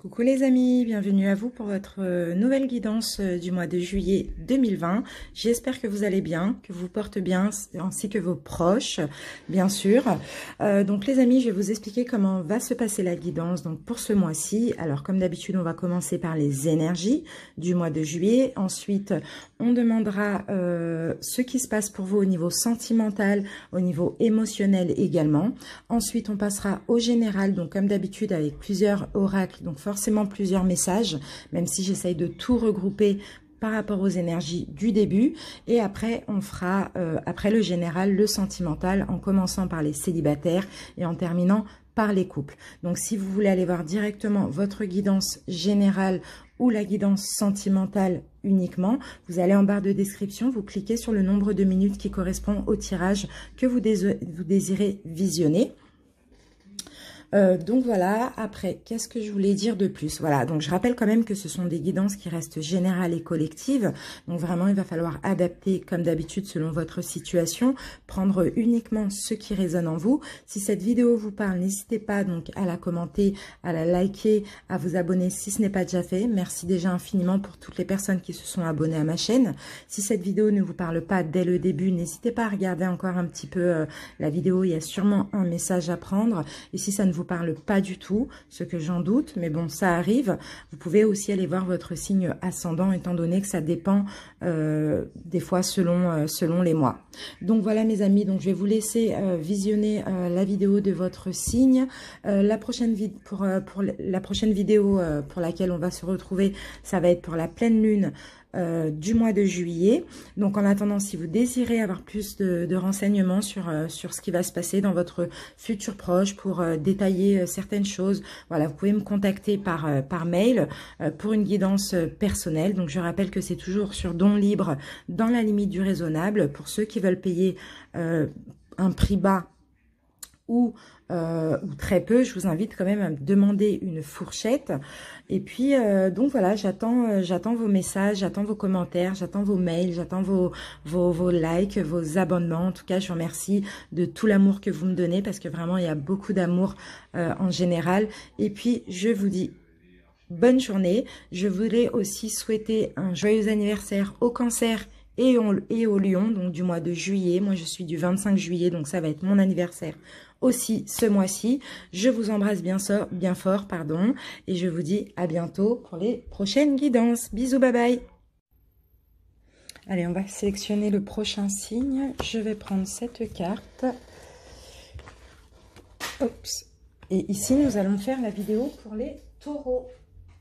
Coucou les amis, bienvenue à vous pour votre nouvelle guidance du mois de juillet 2020. J'espère que vous allez bien, que vous portez bien, ainsi que vos proches, bien sûr. Donc les amis, je vais vous expliquer comment va se passer la guidance donc pour ce mois-ci. Alors comme d'habitude, on va commencer par les énergies du mois de juillet. Ensuite, on demandera ce qui se passe pour vous au niveau sentimental, au niveau émotionnel également. Ensuite, on passera au général, donc comme d'habitude avec plusieurs oracles, donc forcément plusieurs messages, même si j'essaye de tout regrouper par rapport aux énergies du début. Et après, on fera, après le général, le sentimental, en commençant par les célibataires et en terminant par les couples. Donc, si vous voulez aller voir directement votre guidance générale ou la guidance sentimentale uniquement, vous allez en barre de description, vous cliquez sur le nombre de minutes qui correspond au tirage que vous désirez visionner. Donc voilà, après, qu'est-ce que je voulais dire de plus? Voilà, donc je rappelle quand même que ce sont des guidances qui restent générales et collectives. Donc vraiment, il va falloir adapter comme d'habitude selon votre situation, prendre uniquement ce qui résonne en vous. Si cette vidéo vous parle, n'hésitez pas donc à la commenter, à la liker, à vous abonner si ce n'est pas déjà fait. Merci déjà infiniment pour toutes les personnes qui se sont abonnées à ma chaîne. Si cette vidéo ne vous parle pas dès le début, n'hésitez pas à regarder encore un petit peu la vidéo. Il y a sûrement un message à prendre. Et si ça ne vous parle pas du tout, ce que j'en doute, mais bon, ça arrive. Vous pouvez aussi aller voir votre signe ascendant, étant donné que ça dépend des fois selon les mois. Donc voilà mes amis, donc je vais vous laisser visionner la vidéo de votre signe. La prochaine vidéo pour laquelle on va se retrouver, ça va être pour la pleine lune du mois de juillet. Donc en attendant, si vous désirez avoir plus de renseignements sur ce qui va se passer dans votre futur proche pour détailler certaines choses, voilà, vous pouvez me contacter par mail pour une guidance personnelle. Donc je rappelle que c'est toujours sur don libre dans la limite du raisonnable. Pour ceux qui veulent payer un prix bas ou très peu, je vous invite quand même à me demander une fourchette. Et puis donc voilà, j'attends vos messages, j'attends vos commentaires, j'attends vos mails, j'attends vos likes, vos abonnements. En tout cas, je vous remercie de tout l'amour que vous me donnez, parce que vraiment il y a beaucoup d'amour en général. Et puis je vous dis bonne journée. Je voulais aussi souhaiter un joyeux anniversaire au Cancer et au Lion, donc du mois de juillet. Moi je suis du 25 juillet, donc ça va être mon anniversaire aussi ce mois-ci. Je vous embrasse bien fort, pardon, et je vous dis à bientôt pour les prochaines guidances. Bisous, bye bye. Allez, on va sélectionner le prochain signe. Je vais prendre cette carte. Oups. Et ici, nous allons faire la vidéo pour les taureaux.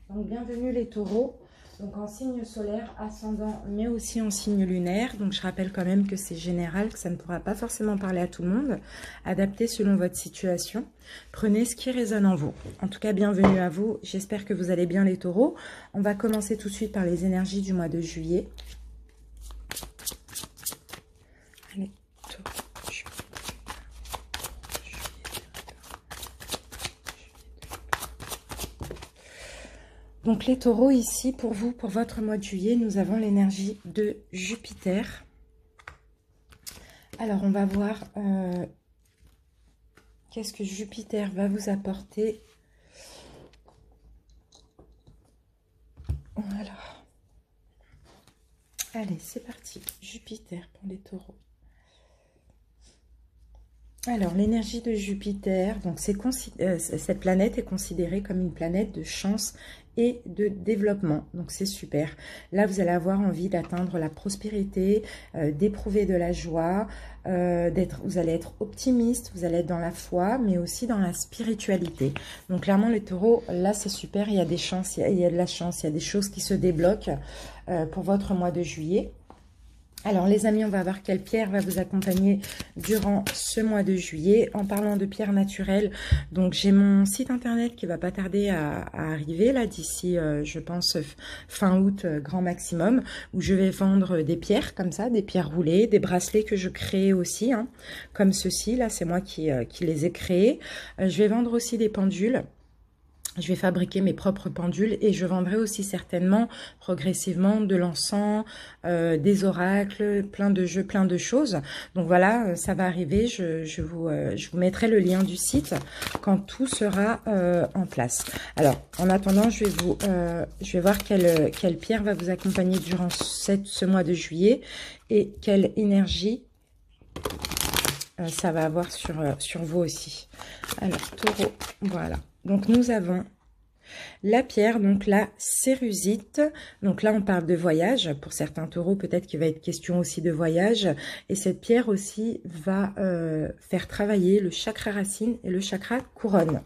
Donc, bienvenue les taureaux. Donc, en signe solaire, ascendant, mais aussi en signe lunaire. Donc, je rappelle quand même que c'est général, que ça ne pourra pas forcément parler à tout le monde. Adaptez selon votre situation. Prenez ce qui résonne en vous. En tout cas, bienvenue à vous. J'espère que vous allez bien les taureaux. On va commencer tout de suite par les énergies du mois de juillet. Allez, taureaux. Donc les taureaux, ici, pour vous, pour votre mois de juillet, nous avons l'énergie de Jupiter. Alors, on va voir qu'est-ce que Jupiter va vous apporter. Voilà. Allez, c'est parti. Jupiter pour les taureaux. Alors, l'énergie de Jupiter, donc cette planète est considérée comme une planète de chance et de développement. Donc, c'est super. Là, vous allez avoir envie d'atteindre la prospérité, d'éprouver de la joie, vous allez être optimiste, vous allez être dans la foi, mais aussi dans la spiritualité. Donc, clairement, les taureaux, là, c'est super. Il y a des chances, il y a de la chance, il y a des choses qui se débloquent pour votre mois de juillet. Alors les amis, on va voir quelle pierre va vous accompagner durant ce mois de juillet. En parlant de pierres naturelles, donc j'ai mon site internet qui va pas tarder à arriver là d'ici, je pense, fin août, grand maximum, où je vais vendre des pierres comme ça, des pierres roulées, des bracelets que je crée aussi, hein, comme ceci. Là, c'est moi qui les ai créés. Je vais vendre aussi des pendules. Je vais fabriquer mes propres pendules et je vendrai aussi certainement progressivement de l'encens, des oracles, plein de jeux, plein de choses. Donc voilà, ça va arriver. Je vous mettrai le lien du site quand tout sera en place. Alors, en attendant, je vais voir quelle pierre va vous accompagner durant ce mois de juillet et quelle énergie ça va avoir sur vous aussi. Alors, taureau, voilà. Donc, nous avons la pierre, donc la cérusite. Donc là, on parle de voyage. Pour certains taureaux, peut-être qu'il va être question aussi de voyage. Et cette pierre aussi va faire travailler le chakra racine et le chakra couronne.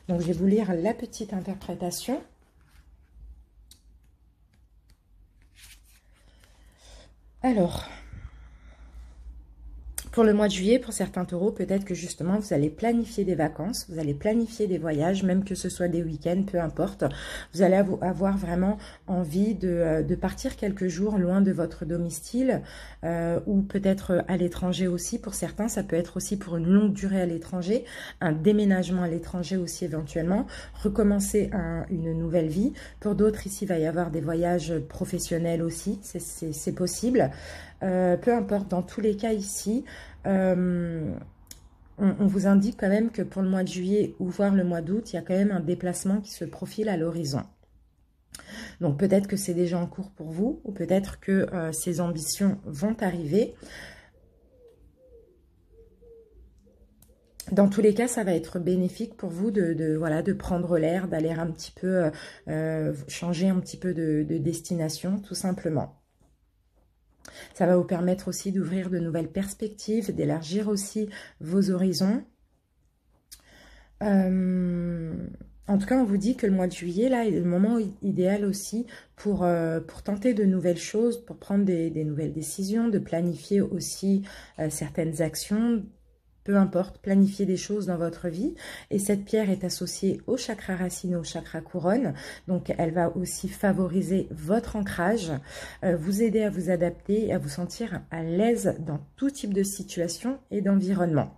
Donc, je vais vous lire la petite interprétation. Alors... Pour le mois de juillet, pour certains taureaux, peut-être que justement, vous allez planifier des vacances, vous allez planifier des voyages, même que ce soit des week-ends, peu importe. Vous allez avoir vraiment envie de partir quelques jours loin de votre domicile ou peut-être à l'étranger aussi. Pour certains, ça peut être aussi pour une longue durée à l'étranger, un déménagement à l'étranger aussi éventuellement, recommencer une nouvelle vie. Pour d'autres, ici, il va y avoir des voyages professionnels aussi, c'est possible. Peu importe, dans tous les cas ici, on vous indique quand même que pour le mois de juillet ou voire le mois d'août, il y a quand même un déplacement qui se profile à l'horizon. Donc peut-être que c'est déjà en cours pour vous, ou peut-être que ces ambitions vont arriver. Dans tous les cas, ça va être bénéfique pour vous de prendre l'air, d'aller un petit peu, changer un petit peu de destination, tout simplement. Ça va vous permettre aussi d'ouvrir de nouvelles perspectives, d'élargir aussi vos horizons. En tout cas, on vous dit que le mois de juillet, là, est le moment idéal aussi pour tenter de nouvelles choses, pour prendre des nouvelles décisions, de planifier aussi certaines actions. Peu importe, planifier des choses dans votre vie. Et cette pierre est associée au chakra racine et au chakra couronne. Donc, elle va aussi favoriser votre ancrage, vous aider à vous adapter et à vous sentir à l'aise dans tout type de situation et d'environnement.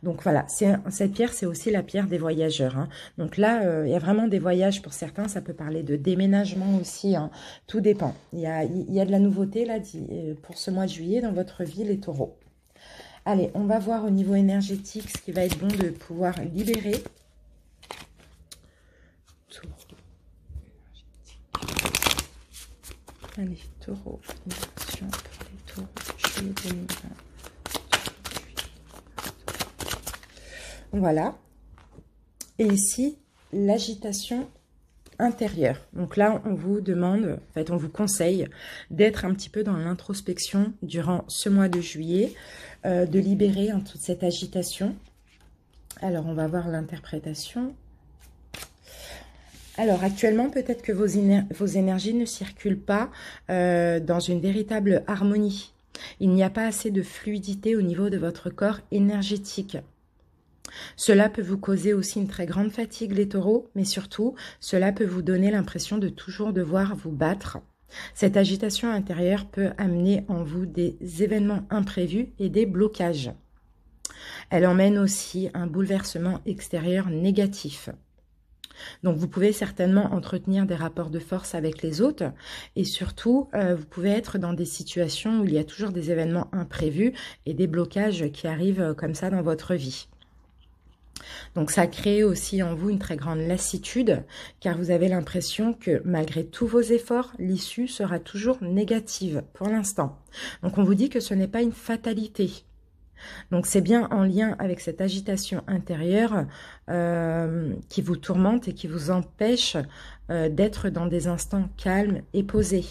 Donc voilà, cette pierre, c'est aussi la pierre des voyageurs. Hein. Donc là, il y a vraiment des voyages pour certains. Ça peut parler de déménagement aussi. Hein. Tout dépend. Il y a de la nouveauté là pour ce mois de juillet dans votre vie, les taureaux. Allez, on va voir au niveau énergétique ce qui va être bon de pouvoir libérer. Allez, taureau, émotion pour les taureaux, juillet 2020. Voilà. Et ici, l'agitation intérieure. Donc là, on vous demande, en fait, on vous conseille d'être un petit peu dans l'introspection durant ce mois de juillet, de libérer toute cette agitation. Alors, on va voir l'interprétation. Alors, actuellement, peut-être que vos énergies ne circulent pas dans une véritable harmonie. Il n'y a pas assez de fluidité au niveau de votre corps énergétique. Cela peut vous causer aussi une très grande fatigue, les taureaux, mais surtout, cela peut vous donner l'impression de toujours devoir vous battre. Cette agitation intérieure peut amener en vous des événements imprévus et des blocages. Elle emmène aussi un bouleversement extérieur négatif. Donc, vous pouvez certainement entretenir des rapports de force avec les autres et surtout, vous pouvez être dans des situations où il y a toujours des événements imprévus et des blocages qui arrivent comme ça dans votre vie. Donc, ça crée aussi en vous une très grande lassitude, car vous avez l'impression que malgré tous vos efforts, l'issue sera toujours négative pour l'instant. Donc, on vous dit que ce n'est pas une fatalité. Donc, c'est bien en lien avec cette agitation intérieure qui vous tourmente et qui vous empêche d'être dans des instants calmes et posés.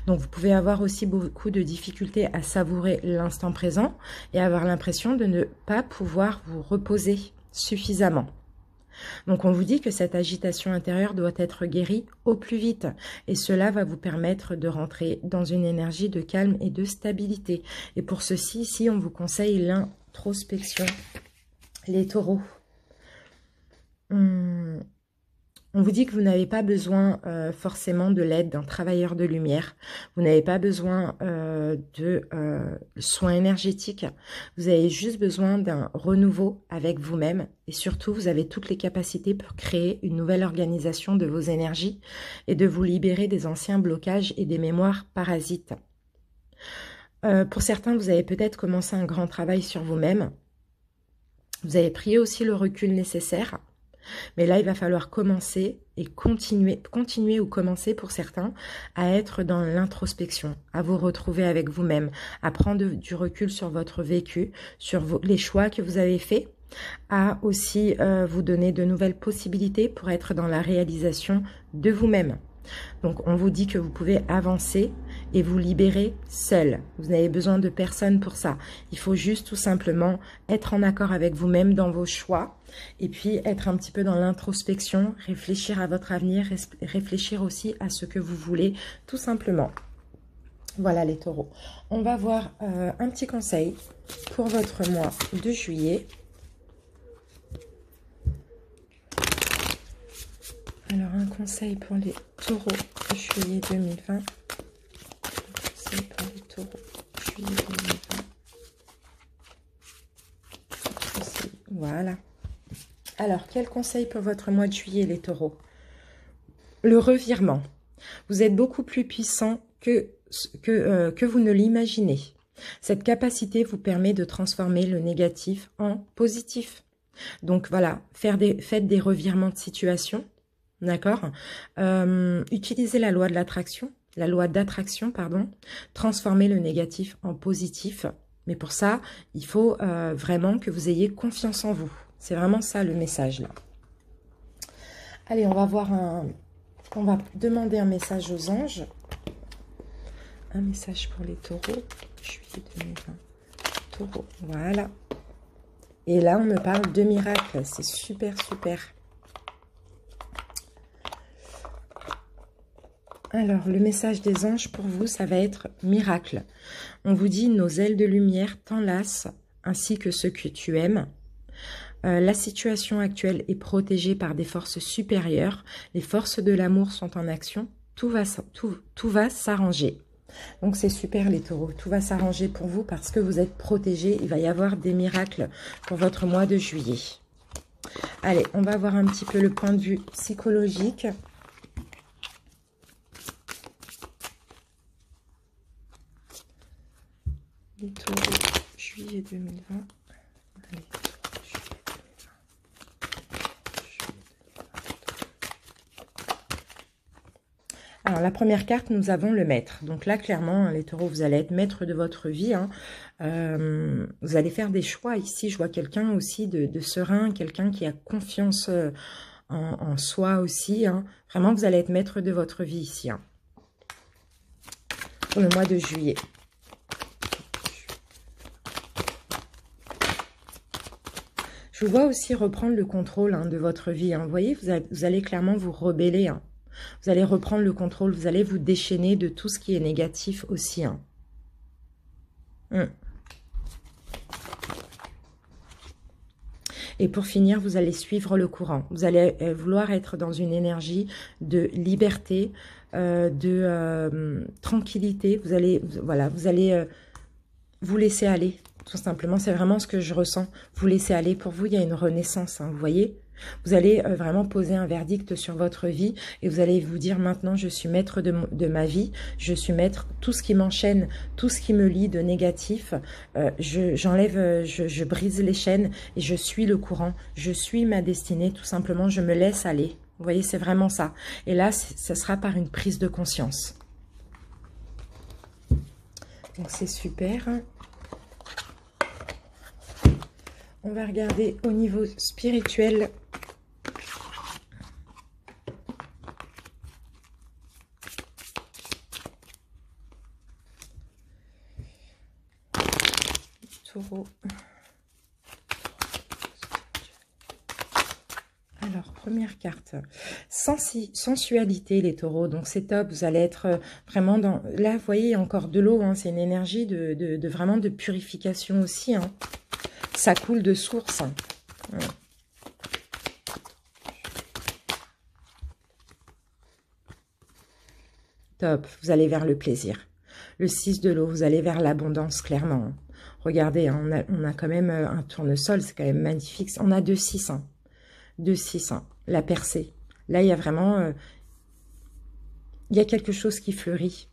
Donc, vous pouvez avoir aussi beaucoup de difficultés à savourer l'instant présent et avoir l'impression de ne pas pouvoir vous reposer suffisamment. Donc, on vous dit que cette agitation intérieure doit être guérie au plus vite. Et cela va vous permettre de rentrer dans une énergie de calme et de stabilité. Et pour ceci, ici, on vous conseille l'introspection. Les taureaux. On On vous dit que vous n'avez pas besoin forcément de l'aide d'un travailleur de lumière. Vous n'avez pas besoin de soins énergétiques. Vous avez juste besoin d'un renouveau avec vous-même. Et surtout, vous avez toutes les capacités pour créer une nouvelle organisation de vos énergies et de vous libérer des anciens blocages et des mémoires parasites. Pour certains, vous avez peut-être commencé un grand travail sur vous-même. Vous avez pris aussi le recul nécessaire. Mais là, il va falloir commencer et continuer ou commencer pour certains à être dans l'introspection, à vous retrouver avec vous-même, à prendre du recul sur votre vécu, sur les choix que vous avez faits, à aussi vous donner de nouvelles possibilités pour être dans la réalisation de vous-même. Donc, on vous dit que vous pouvez avancer et vous libérer seul. Vous n'avez besoin de personne pour ça. Il faut juste tout simplement être en accord avec vous-même dans vos choix et puis être un petit peu dans l'introspection, réfléchir à votre avenir, réfléchir aussi à ce que vous voulez, tout simplement. Voilà les taureaux. On va voir un petit conseil pour votre mois de juillet. Alors, un conseil pour les taureaux de juillet 2020. Un conseil pour les taureaux de juillet 2020. Voilà. Alors, quel conseil pour votre mois de juillet, les taureaux? Le revirement. Vous êtes beaucoup plus puissant que vous ne l'imaginez. Cette capacité vous permet de transformer le négatif en positif. Donc, voilà, faites des revirements de situation. D'accord. Utilisez la loi de l'attraction, pardon, transformer le négatif en positif. Mais pour ça, il faut vraiment que vous ayez confiance en vous. C'est vraiment ça le message là. Allez, on va demander un message aux anges. Un message pour les taureaux, juillet 2020. Taureau, voilà. Et là, on me parle de miracles. C'est super, super. Alors, le message des anges pour vous, ça va être miracle. On vous dit, nos ailes de lumière t'enlacent, ainsi que ceux que tu aimes. La situation actuelle est protégée par des forces supérieures. Les forces de l'amour sont en action. Tout va s'arranger. Donc, c'est super les taureaux. Tout va s'arranger pour vous parce que vous êtes protégés. Il va y avoir des miracles pour votre mois de juillet. Allez, on va voir un petit peu le point de vue psychologique. Les taureaux, juillet 2020. Allez, juillet 2020. Alors, la première carte, nous avons le maître. Donc là, clairement, les taureaux, vous allez être maître de votre vie. Hein. Vous allez faire des choix ici. Je vois quelqu'un aussi de serein, quelqu'un qui a confiance en soi aussi. Hein. Vraiment, vous allez être maître de votre vie ici. Hein. Pour le mois de juillet. Je vous vois aussi reprendre le contrôle de votre vie. Hein. Vous voyez, vous allez clairement vous rebeller. Hein. Vous allez reprendre le contrôle. Vous allez vous déchaîner de tout ce qui est négatif aussi. Hein. Et pour finir, vous allez suivre le courant. Vous allez vouloir être dans une énergie de liberté, de tranquillité. Vous allez vous laisser aller. Tout simplement, c'est vraiment ce que je ressens. Vous laissez aller. Pour vous, il y a une renaissance, hein, vous voyez. Vous allez vraiment poser un verdict sur votre vie et vous allez vous dire maintenant, je suis maître de ma vie. Je suis maître, tout ce qui m'enchaîne, tout ce qui me lie de négatif, je brise les chaînes et je suis le courant. Je suis ma destinée, tout simplement, je me laisse aller. Vous voyez, c'est vraiment ça. Et là, ça sera par une prise de conscience. Donc, c'est super. On va regarder au niveau spirituel. Taureau. Alors, première carte. Sensualité, les taureaux. Donc, c'est top. Vous allez être vraiment dans... Là, vous voyez, il y a encore de l'eau. Hein. C'est une énergie vraiment de purification aussi. Hein. Ça coule de source. Top. Vous allez vers le plaisir. Le 6 de l'eau, vous allez vers l'abondance, clairement. Hein. Regardez, hein, on a quand même un tournesol, c'est quand même magnifique. On a 2-6, hein. 2-6, hein. La percée. Là, il y a vraiment... il y a quelque chose qui fleurit.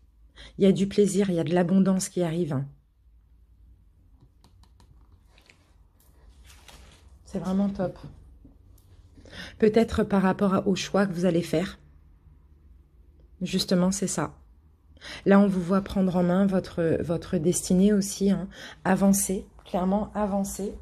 Il y a du plaisir, il y a de l'abondance qui arrive. Hein. C'est vraiment top. Peut-être par rapport au choix que vous allez faire. Justement, c'est ça. Là, on vous voit prendre en main votre destinée aussi. Hein. Avancer, clairement avancer.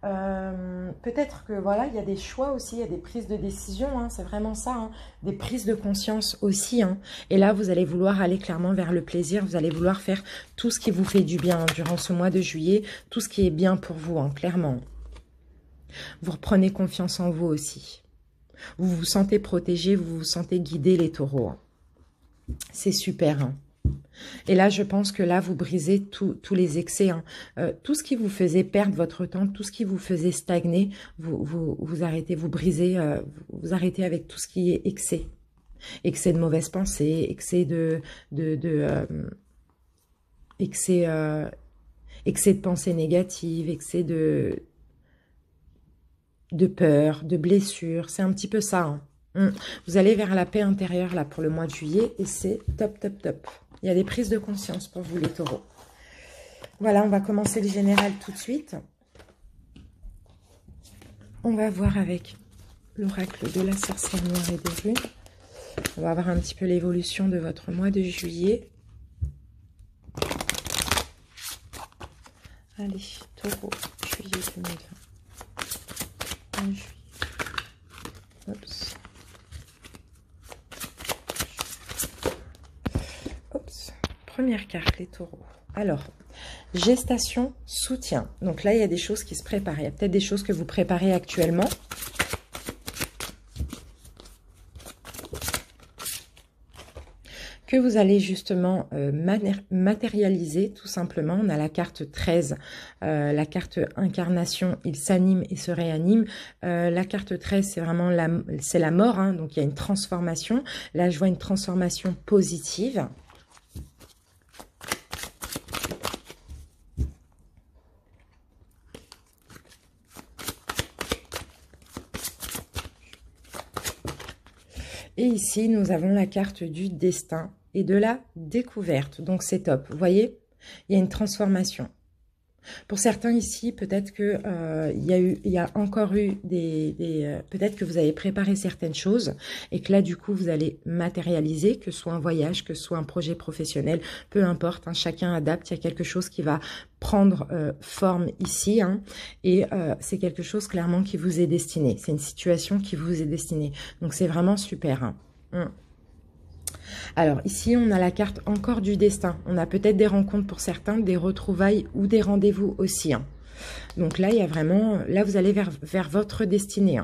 Peut-être que voilà, il y a des choix aussi, il y a des prises de décision, hein, c'est vraiment ça, hein, des prises de conscience aussi. Hein, et là, vous allez vouloir aller clairement vers le plaisir, vous allez vouloir faire tout ce qui vous fait du bien hein, durant ce mois de juillet, tout ce qui est bien pour vous, hein, clairement. Vous reprenez confiance en vous aussi. Vous vous sentez protégé, vous vous sentez guidé, les taureaux. Hein. C'est super, hein. Et là, je pense que là, vous brisez tous les excès. Hein. Tout ce qui vous faisait perdre votre temps, tout ce qui vous faisait stagner, vous arrêtez, vous brisez, vous arrêtez avec tout ce qui est excès. Excès de mauvaises pensées, excès excès de pensées négatives, excès de peur, de blessures. C'est un petit peu ça. Hein. Vous allez vers la paix intérieure là pour le mois de juillet et c'est top, top, top. Il y a des prises de conscience pour vous, les taureaux. Voilà, on va commencer le général tout de suite. On va voir avec l'oracle de la sorcière noire et des runes. On va voir un petit peu l'évolution de votre mois de juillet. Allez, taureau, juillet 2020. Juillet. Oups. Première carte, les taureaux. Alors, gestation, soutien. Donc là, il y a des choses qui se préparent. Il y a peut-être des choses que vous préparez actuellement. Que vous allez justement matérialiser, tout simplement. On a la carte 13, la carte incarnation, il s'anime et se réanime. La carte 13, c'est vraiment c'est la mort, hein, donc il y a une transformation. Là, je vois une transformation positive. Et ici, nous avons la carte du destin et de la découverte. Donc, c'est top. Vous voyez, il y a une transformation. Pour certains ici, peut-être que il y a encore eu peut-être que vous avez préparé certaines choses et que là, du coup, vous allez matérialiser, que ce soit un voyage, que ce soit un projet professionnel, peu importe, hein, chacun adapte. Il y a quelque chose qui va prendre forme ici, hein, et c'est quelque chose clairement qui vous est destiné. C'est une situation qui vous est destinée. Donc, c'est vraiment super. Hein. Alors, ici, on a la carte encore du destin. On a peut-être des rencontres pour certains, des retrouvailles ou des rendez-vous aussi. Hein. Donc là, il y a vraiment... Là, vous allez vers votre destinée.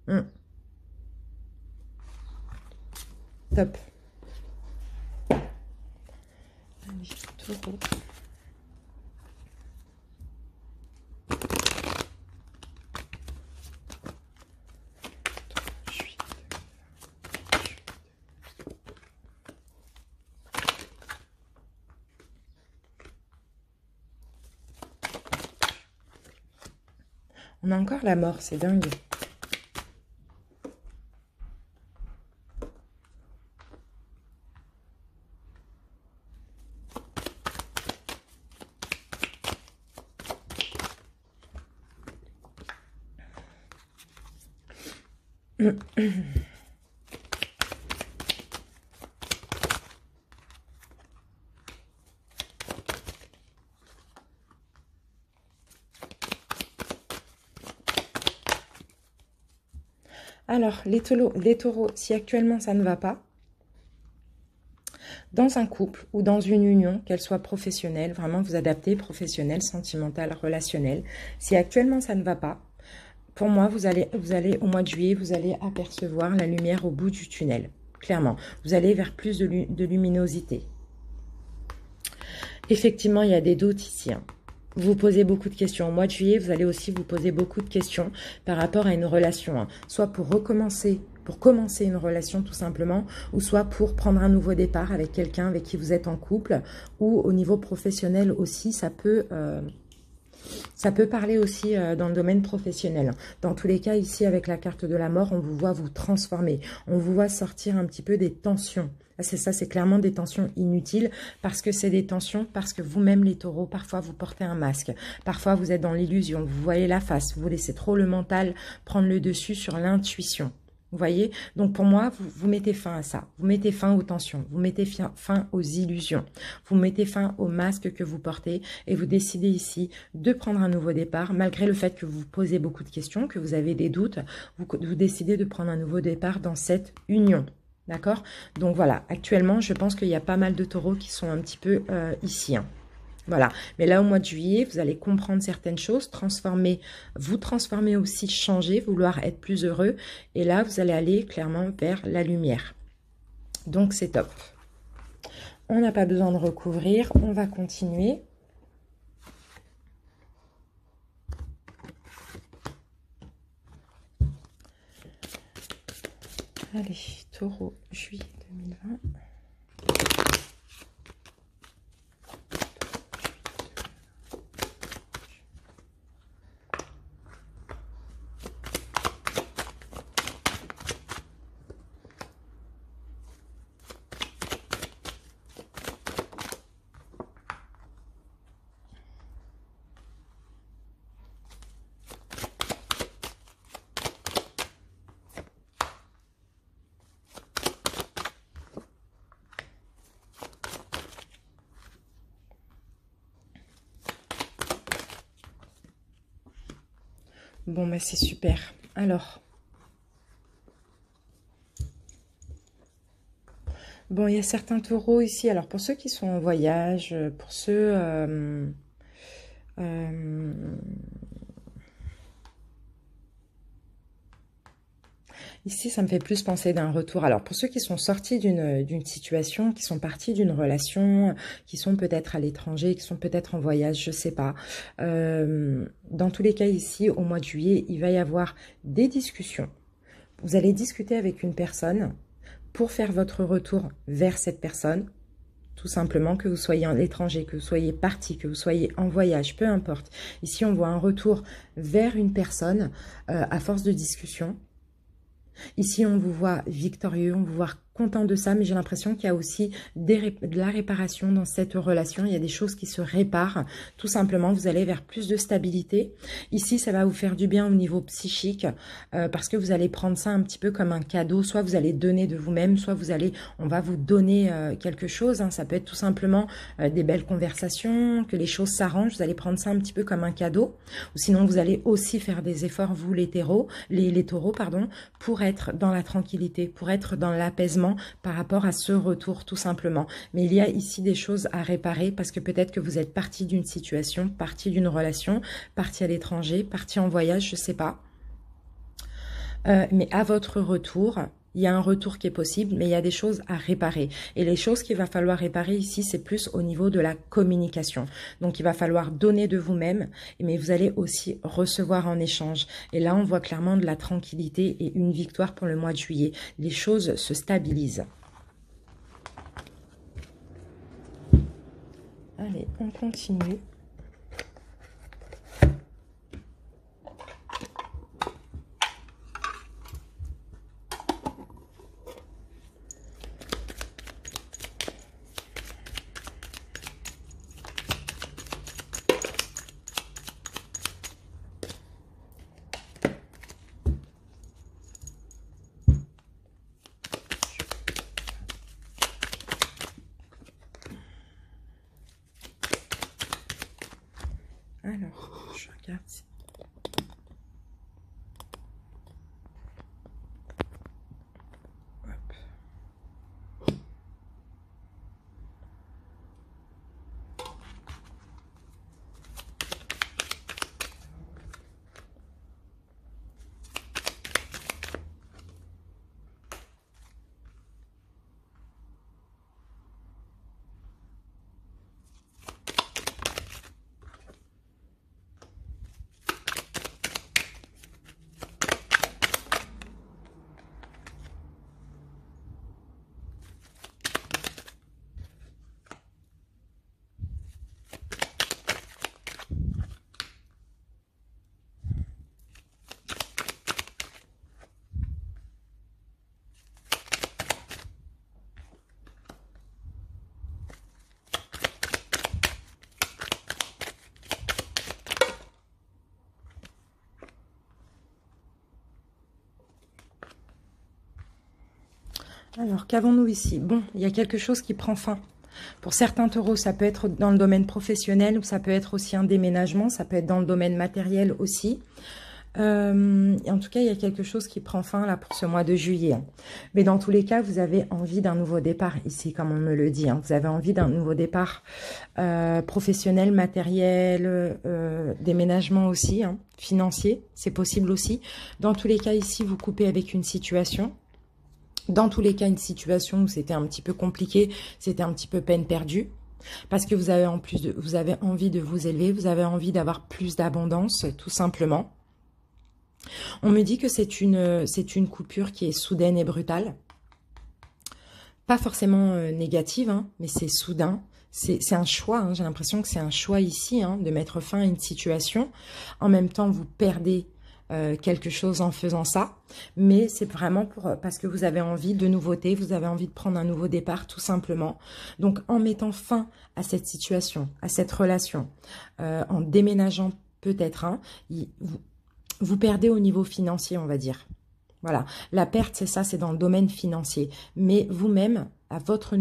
Hein. Top. Allez, taureau. On a encore la mort, c'est dingue. Alors, les taureaux, si actuellement ça ne va pas, dans un couple ou dans une union, qu'elle soit professionnelle, vraiment vous adaptez, professionnelle, sentimentale, relationnelle, si actuellement ça ne va pas, pour moi, vous allez au mois de juillet, vous allez apercevoir la lumière au bout du tunnel, clairement. Vous allez vers plus de luminosité. Effectivement, il y a des doutes ici, hein. Vous posez beaucoup de questions. Au mois de juillet, vous allez aussi vous poser beaucoup de questions par rapport à une relation. Hein. Soit pour recommencer pour commencer une relation tout simplement, ou soit pour prendre un nouveau départ avec quelqu'un avec qui vous êtes en couple, ou au niveau professionnel aussi, ça peut parler aussi dans le domaine professionnel. Dans tous les cas, ici, avec la carte de la mort, on vous voit vous transformer. On vous voit sortir un petit peu des tensions. C'est ça, c'est clairement des tensions inutiles parce que c'est des tensions, parce que vous-même, les taureaux, parfois, vous portez un masque. Parfois, vous êtes dans l'illusion, vous voyez la face, vous laissez trop le mental prendre le dessus sur l'intuition. Vous voyez? Donc, pour moi, vous mettez fin à ça. Vous mettez fin aux tensions. Vous mettez fin aux illusions. Vous mettez fin aux masques que vous portez et vous décidez ici de prendre un nouveau départ. Malgré le fait que vous posez beaucoup de questions, que vous avez des doutes, vous décidez de prendre un nouveau départ dans cette union. D'accord? Donc, voilà. Actuellement, je pense qu'il y a pas mal de taureaux qui sont un petit peu ici, hein. Voilà, mais là au mois de juillet, vous allez comprendre certaines choses, vous transformer aussi, changer, vouloir être plus heureux. Et là, vous allez aller clairement vers la lumière. Donc c'est top. On n'a pas besoin de recouvrir, on va continuer. Allez, taureau, juillet 2020. Bon, bah c'est super. Alors, bon, il y a certains taureaux ici. Alors, pour ceux qui sont en voyage, pour ceux... ici, ça me fait plus penser d'un retour. Alors, pour ceux qui sont sortis d'une situation, qui sont partis d'une relation, qui sont peut-être à l'étranger, qui sont peut-être en voyage, je sais pas. Dans tous les cas, ici, au mois de juillet, il va y avoir des discussions. Vous allez discuter avec une personne pour faire votre retour vers cette personne. Tout simplement, que vous soyez à l'étranger, que vous soyez parti, que vous soyez en voyage, peu importe. Ici, on voit un retour vers une personne à force de discussion. Ici, on vous voit victorieux, on vous voit content de ça, mais j'ai l'impression qu'il y a aussi de la réparation dans cette relation. Il y a des choses qui se réparent. Tout simplement, vous allez vers plus de stabilité. Ici, ça va vous faire du bien au niveau psychique parce que vous allez prendre ça un petit peu comme un cadeau. Soit vous allez donner de vous-même, soit on va vous donner quelque chose. Hein. Ça peut être tout simplement des belles conversations, que les choses s'arrangent. Vous allez prendre ça un petit peu comme un cadeau. Ou sinon, vous allez aussi faire des efforts, vous les taureaux, pardon, pour être dans la tranquillité, pour être dans l'apaisement par rapport à ce retour tout simplement. Mais il y a ici des choses à réparer parce que peut-être que vous êtes parti d'une situation, parti d'une relation, parti à l'étranger, parti en voyage, je ne sais pas. Mais à votre retour, il y a un retour qui est possible, mais il y a des choses à réparer. Et les choses qu'il va falloir réparer ici, c'est plus au niveau de la communication. Donc, il va falloir donner de vous-même, mais vous allez aussi recevoir en échange. Et là, on voit clairement de la tranquillité et une victoire pour le mois de juillet. Les choses se stabilisent. Allez, on continue. Alors, je regarde si... Alors, qu'avons-nous ici? Bon, il y a quelque chose qui prend fin. Pour certains taureaux, ça peut être dans le domaine professionnel ou ça peut être aussi un déménagement, ça peut être dans le domaine matériel aussi. Et en tout cas, il y a quelque chose qui prend fin là pour ce mois de juillet. Mais dans tous les cas, vous avez envie d'un nouveau départ ici, comme on me le dit. Vous avez envie d'un nouveau départ professionnel, matériel, déménagement aussi, financier, c'est possible aussi. Dans tous les cas, ici, vous coupez avec une situation. Dans tous les cas, une situation où c'était un petit peu compliqué, c'était un petit peu peine perdue. Parce que vous avez vous avez envie de vous élever, vous avez envie d'avoir plus d'abondance, tout simplement. On me dit que c'est une coupure qui est soudaine et brutale. Pas forcément négative, mais c'est soudain. C'est un choix, j'ai l'impression que c'est un choix ici, de mettre fin à une situation. En même temps, vous perdez quelque chose en faisant ça, mais c'est vraiment parce que vous avez envie de nouveauté, vous avez envie de prendre un nouveau départ tout simplement. Donc en mettant fin à cette situation, à cette relation, en déménageant peut-être, vous perdez au niveau financier, on va dire. Voilà, la perte, c'est ça, c'est dans le domaine financier. Mais vous-même, à votre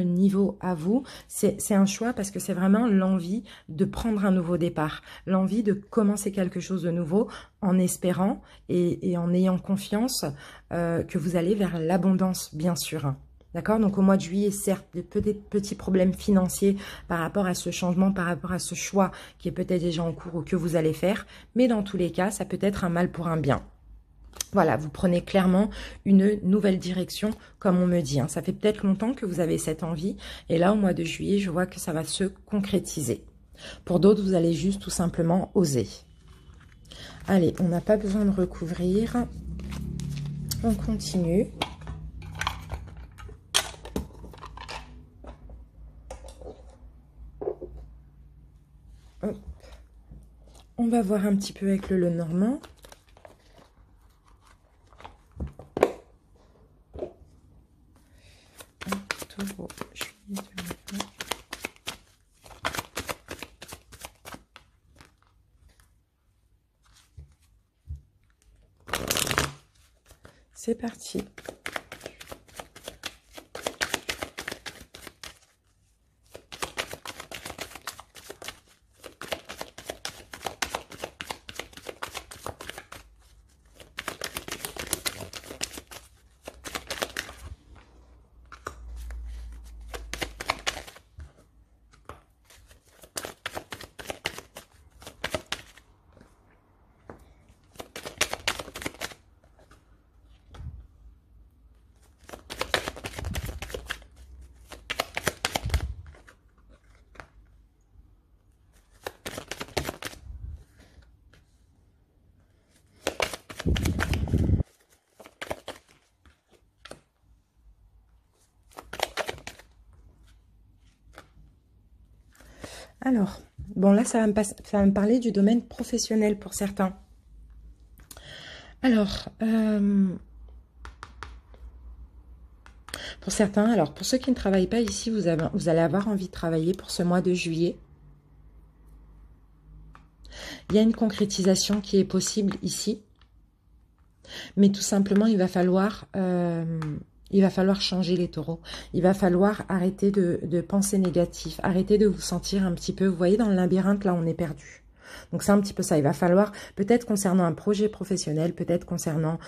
niveau, à vous, c'est un choix parce que c'est vraiment l'envie de prendre un nouveau départ. L'envie de commencer quelque chose de nouveau en espérant et en ayant confiance que vous allez vers l'abondance, bien sûr. D'accord? Donc au mois de juillet, certes, des petits problèmes financiers par rapport à ce changement, par rapport à ce choix qui est peut-être déjà en cours ou que vous allez faire. Mais dans tous les cas, ça peut être un mal pour un bien. Voilà, vous prenez clairement une nouvelle direction, comme on me dit. Ça fait peut-être longtemps que vous avez cette envie. Et là, au mois de juillet, je vois que ça va se concrétiser. Pour d'autres, vous allez juste tout simplement oser. Allez, on n'a pas besoin de recouvrir. On continue. Hop. On va voir un petit peu avec le Lenormand. C'est parti. Alors, bon là, ça va me parler du domaine professionnel pour certains. Alors, pour certains, alors pour ceux qui ne travaillent pas ici, vous allez avoir envie de travailler pour ce mois de juillet. Il y a une concrétisation qui est possible ici. Mais tout simplement, il va falloir changer les taureaux. Il va falloir arrêter de penser négatif. Arrêter de vous sentir un petit peu, vous voyez, dans le labyrinthe, là, on est perdu. Donc, c'est un petit peu ça. Il va falloir, peut-être concernant un projet professionnel, peut-être concernant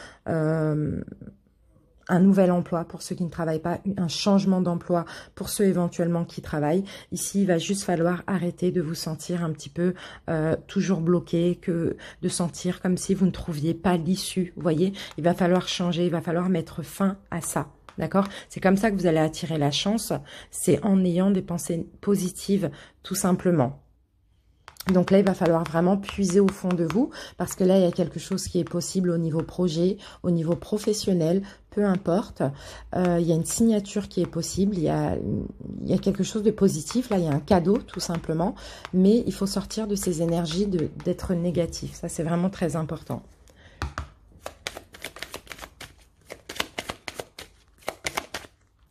un nouvel emploi pour ceux qui ne travaillent pas, un changement d'emploi pour ceux éventuellement qui travaillent. Ici, il va juste falloir arrêter de vous sentir un petit peu toujours bloqué, de sentir comme si vous ne trouviez pas l'issue. Vous voyez, il va falloir changer, il va falloir mettre fin à ça. D'accord? C'est comme ça que vous allez attirer la chance. C'est en ayant des pensées positives, tout simplement. Donc là, il va falloir vraiment puiser au fond de vous parce que là, il y a quelque chose qui est possible au niveau projet, au niveau professionnel, peu importe. Il y a une signature qui est possible, il y a quelque chose de positif. Là, il y a un cadeau, tout simplement. Mais il faut sortir de ces énergies d'être négatif. Ça, c'est vraiment très important.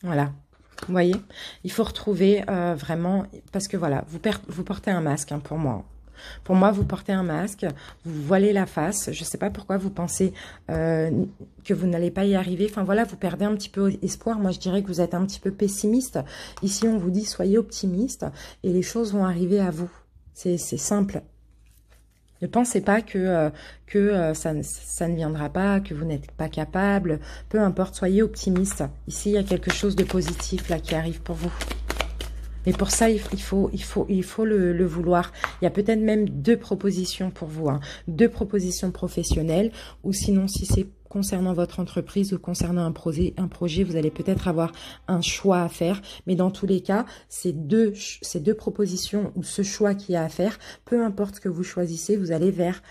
Voilà. Vous voyez, il faut retrouver vraiment, parce que voilà, vous portez un masque pour moi. Pour moi, vous portez un masque, vous voilez la face. Je ne sais pas pourquoi vous pensez que vous n'allez pas y arriver. Enfin voilà, vous perdez un petit peu espoir. Moi, je dirais que vous êtes un petit peu pessimiste. Ici, on vous dit soyez optimiste et les choses vont arriver à vous. C'est simple. Ne pensez pas que ça ne viendra pas, que vous n'êtes pas capable. Peu importe, soyez optimiste. Ici, il y a quelque chose de positif là qui arrive pour vous. Et pour ça, il faut le vouloir. Il y a peut-être même 2 propositions pour vous. Hein. 2 propositions professionnelles. Ou sinon, si c'est concernant votre entreprise ou concernant un projet, vous allez peut-être avoir un choix à faire. Mais dans tous les cas, ces deux propositions ou ce choix qu'il y a à faire, peu importe ce que vous choisissez, vous allez vers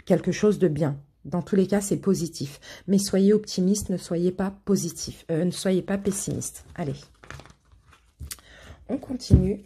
quelque chose de bien. Dans tous les cas, c'est positif. Mais soyez optimiste, ne soyez pas positif. Ne soyez pas pessimiste. Allez. On continue.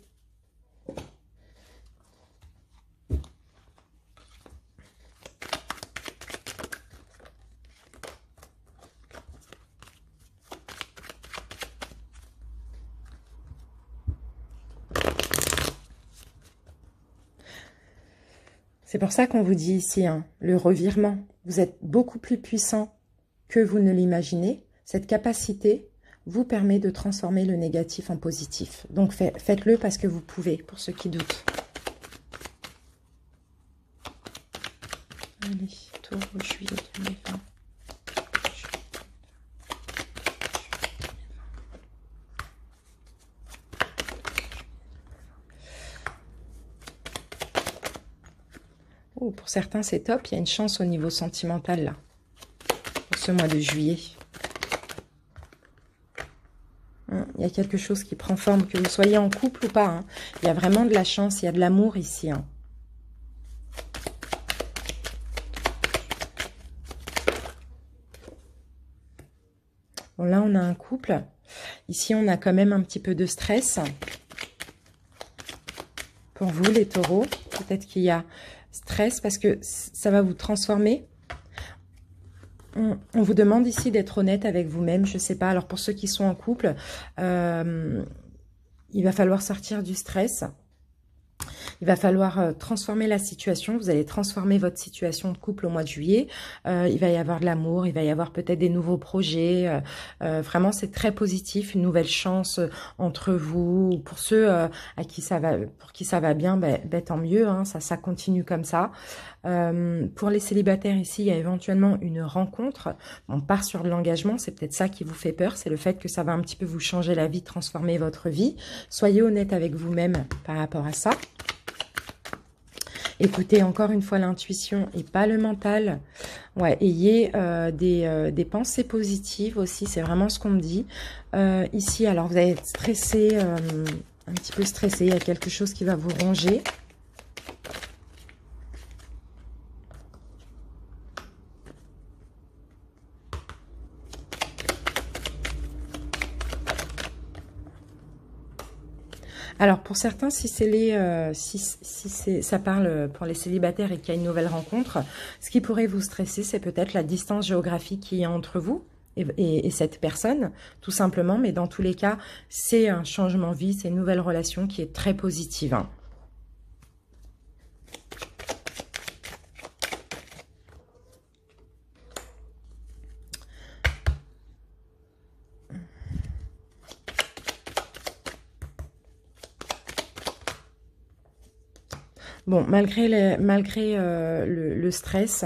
C'est pour ça qu'on vous dit ici, hein, le revirement. Vous êtes beaucoup plus puissant que vous ne l'imaginez. Cette capacité vous permet de transformer le négatif en positif. Donc faites-le parce que vous pouvez, pour ceux qui doutent. Allez, Taureau, juillet 2020. Oh, pour certains, c'est top. Il y a une chance au niveau sentimental, là, pour ce mois de juillet. Il y a quelque chose qui prend forme, que vous soyez en couple ou pas. Hein. Il y a vraiment de la chance, il y a de l'amour ici. Hein. Bon, là, on a un couple. Ici, on a quand même un petit peu de stress. Pour vous, les taureaux, peut-être qu'il y a stress parce que ça va vous transformer. On vous demande ici d'être honnête avec vous-même, je ne sais pas. Alors, pour ceux qui sont en couple, il va falloir sortir du stress. Il va falloir transformer la situation. Vous allez transformer votre situation de couple au mois de juillet. Il va y avoir de l'amour, il va y avoir peut-être des nouveaux projets. Vraiment, c'est très positif. Une nouvelle chance entre vous. Pour ceux pour qui ça va bien, tant mieux. Hein, ça continue comme ça. Pour les célibataires ici, il y a éventuellement une rencontre. On part sur de l'engagement. C'est peut-être ça qui vous fait peur. C'est le fait que ça va un petit peu vous changer la vie, transformer votre vie. Soyez honnête avec vous-même par rapport à ça. Écoutez encore une fois l'intuition et pas le mental. Ouais, ayez des pensées positives aussi, c'est vraiment ce qu'on me dit. Ici, alors vous allez être stressé, un petit peu stressé, il y a quelque chose qui va vous ronger. Alors, pour certains, si c'est ça parle pour les célibataires et qu'il y a une nouvelle rencontre, ce qui pourrait vous stresser, c'est peut-être la distance géographique qu'il y a entre vous et cette personne, tout simplement. Mais dans tous les cas, c'est un changement de vie, c'est une nouvelle relation qui est très positive. Hein. Bon, malgré le stress,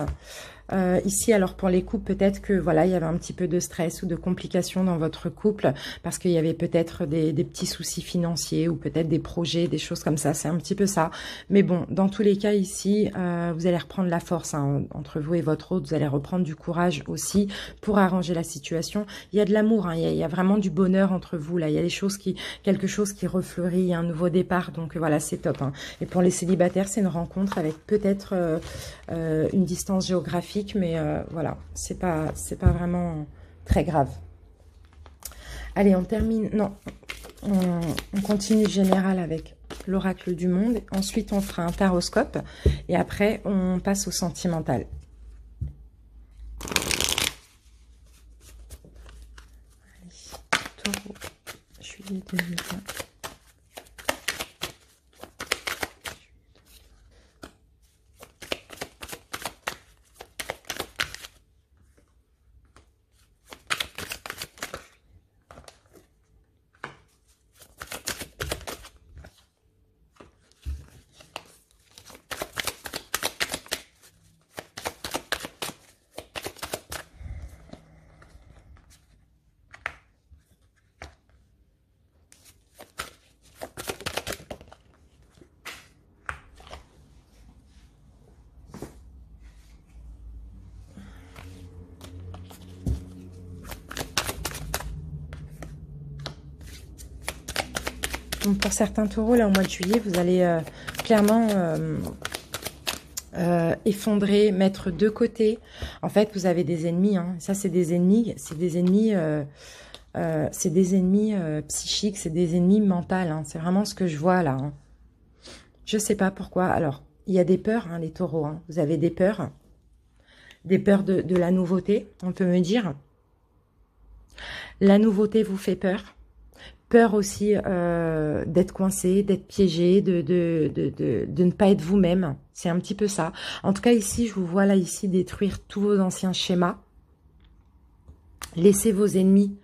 ici, alors pour les couples, peut-être que voilà, il y avait un petit peu de stress ou de complications dans votre couple parce qu'il y avait peut-être des petits soucis financiers ou peut-être des projets, des choses comme ça. C'est un petit peu ça. Mais bon, dans tous les cas ici, vous allez reprendre la force hein, entre vous et votre autre. Vous allez reprendre du courage aussi pour arranger la situation. Il y a de l'amour, hein, il y a vraiment du bonheur entre vous là. Il y a quelque chose qui refleurit, il y a un nouveau départ. Donc voilà, c'est top. Hein. Et pour les célibataires, c'est une rencontre avec peut-être une distance géographique. Mais voilà, c'est pas vraiment très grave. Allez, on termine. Non, on continue général avec l'oracle du monde. Ensuite, on fera un taroscope. Et après, on passe au sentimental. Allez, Taureau, juillet 2020. Donc pour certains taureaux, là, au mois de juillet, vous allez clairement effondrer, mettre de côté. En fait, vous avez des ennemis. Hein. Ça, c'est des ennemis. C'est des ennemis... psychiques, c'est des ennemis mentaux. Hein. C'est vraiment ce que je vois là. Hein. Je sais pas pourquoi. Alors, il y a des peurs, hein, les taureaux. Hein. Vous avez des peurs. Des peurs de la nouveauté, on peut me dire. La nouveauté vous fait peur. Peur aussi d'être coincé, d'être piégé, de ne pas être vous-même. C'est un petit peu ça. En tout cas, ici, je vous vois là, ici, détruire tous vos anciens schémas. Laissez vos ennemis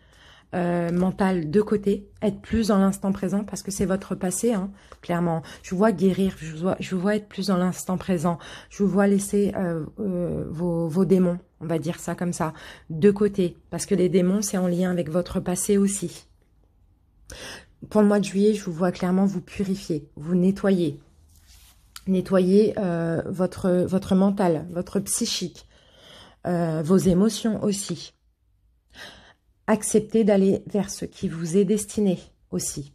mental de côté, être plus dans l'instant présent parce que c'est votre passé, hein, clairement. Je vous vois guérir, je vous vois être plus dans l'instant présent. Je vous vois laisser vos démons, on va dire ça comme ça, de côté parce que les démons, c'est en lien avec votre passé aussi. Pour le mois de juillet, je vous vois clairement vous purifier, vous nettoyer. Nettoyer votre mental, votre psychique, vos émotions aussi. Acceptez d'aller vers ce qui vous est destiné aussi.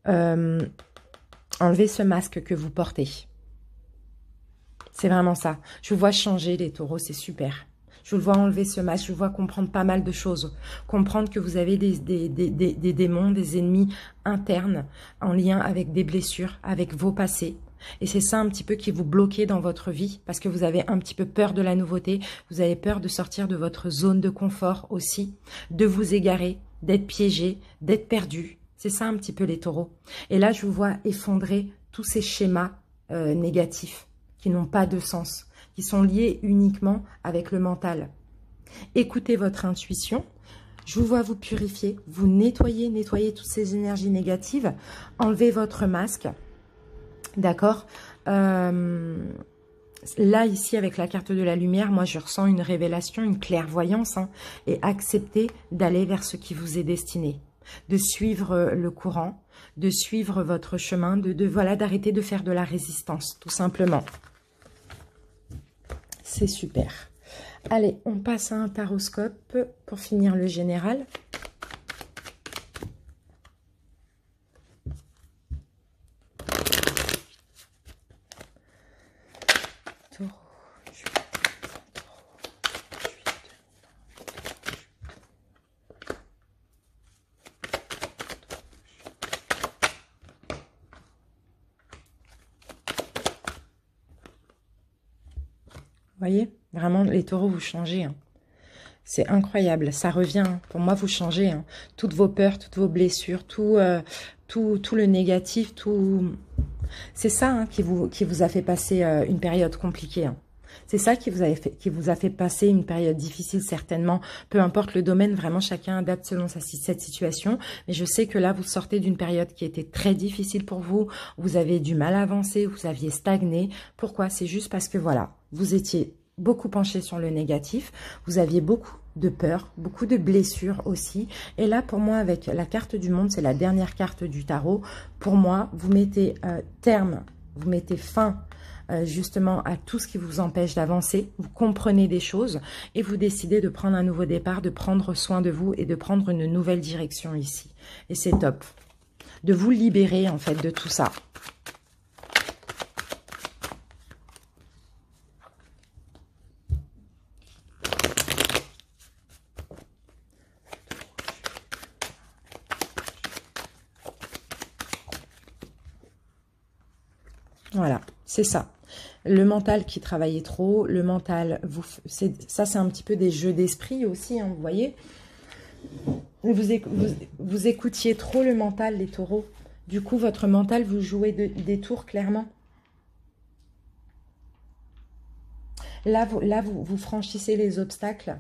Enlevez ce masque que vous portez. C'est vraiment ça. Je vous vois changer les taureaux, c'est super. Je vous vois enlever ce masque, je vous vois comprendre pas mal de choses. Comprendre que vous avez des démons, des ennemis internes en lien avec des blessures, avec vos passés. Et c'est ça un petit peu qui vous bloquez dans votre vie parce que vous avez un petit peu peur de la nouveauté, vous avez peur de sortir de votre zone de confort aussi, de vous égarer, d'être piégé, d'être perdu. C'est ça un petit peu les taureaux. Et là, je vous vois effondrer tous ces schémas négatifs qui n'ont pas de sens, qui sont liés uniquement avec le mental. Écoutez votre intuition. Je vous vois vous purifier, vous nettoyer toutes ces énergies négatives, enlevez votre masque. D'accord. Là, ici, avec la carte de la lumière, moi, je ressens une révélation, une clairvoyance. Hein, et acceptez d'aller vers ce qui vous est destiné. De suivre le courant, de suivre votre chemin, voilà, d'arrêter de faire de la résistance, tout simplement. C'est super. Allez, on passe à un taroscope pour finir le général. Vous voyez, vraiment, les taureaux, vous changez. Hein. C'est incroyable, ça revient. Hein. Pour moi, vous changez. Hein. Toutes vos peurs, toutes vos blessures, tout le négatif, tout... C'est ça hein, qui vous a fait passer une période compliquée. Hein. C'est ça qui vous a fait passer une période difficile, certainement. Peu importe le domaine, vraiment, chacun adapte selon cette situation. Mais je sais que là, vous sortez d'une période qui était très difficile pour vous. Vous avez du mal à avancer, vous aviez stagné. Pourquoi? C'est juste parce que, voilà, vous étiez beaucoup penché sur le négatif. Vous aviez beaucoup de peur, beaucoup de blessures aussi. Et là, pour moi, avec la carte du monde, c'est la dernière carte du tarot. Pour moi, vous mettez terme, vous mettez fin justement à tout ce qui vous empêche d'avancer, vous comprenez des choses et vous décidez de prendre un nouveau départ, de prendre soin de vous et de prendre une nouvelle direction ici. Et c'est top. De vous libérer en fait de tout ça. Voilà, c'est ça. Le mental qui travaillait trop, le mental, ça c'est un petit peu des jeux d'esprit aussi, hein, vous voyez. Vous écoutiez trop le mental, les taureaux. Du coup, votre mental, vous jouez des tours, clairement. Là, vous franchissez les obstacles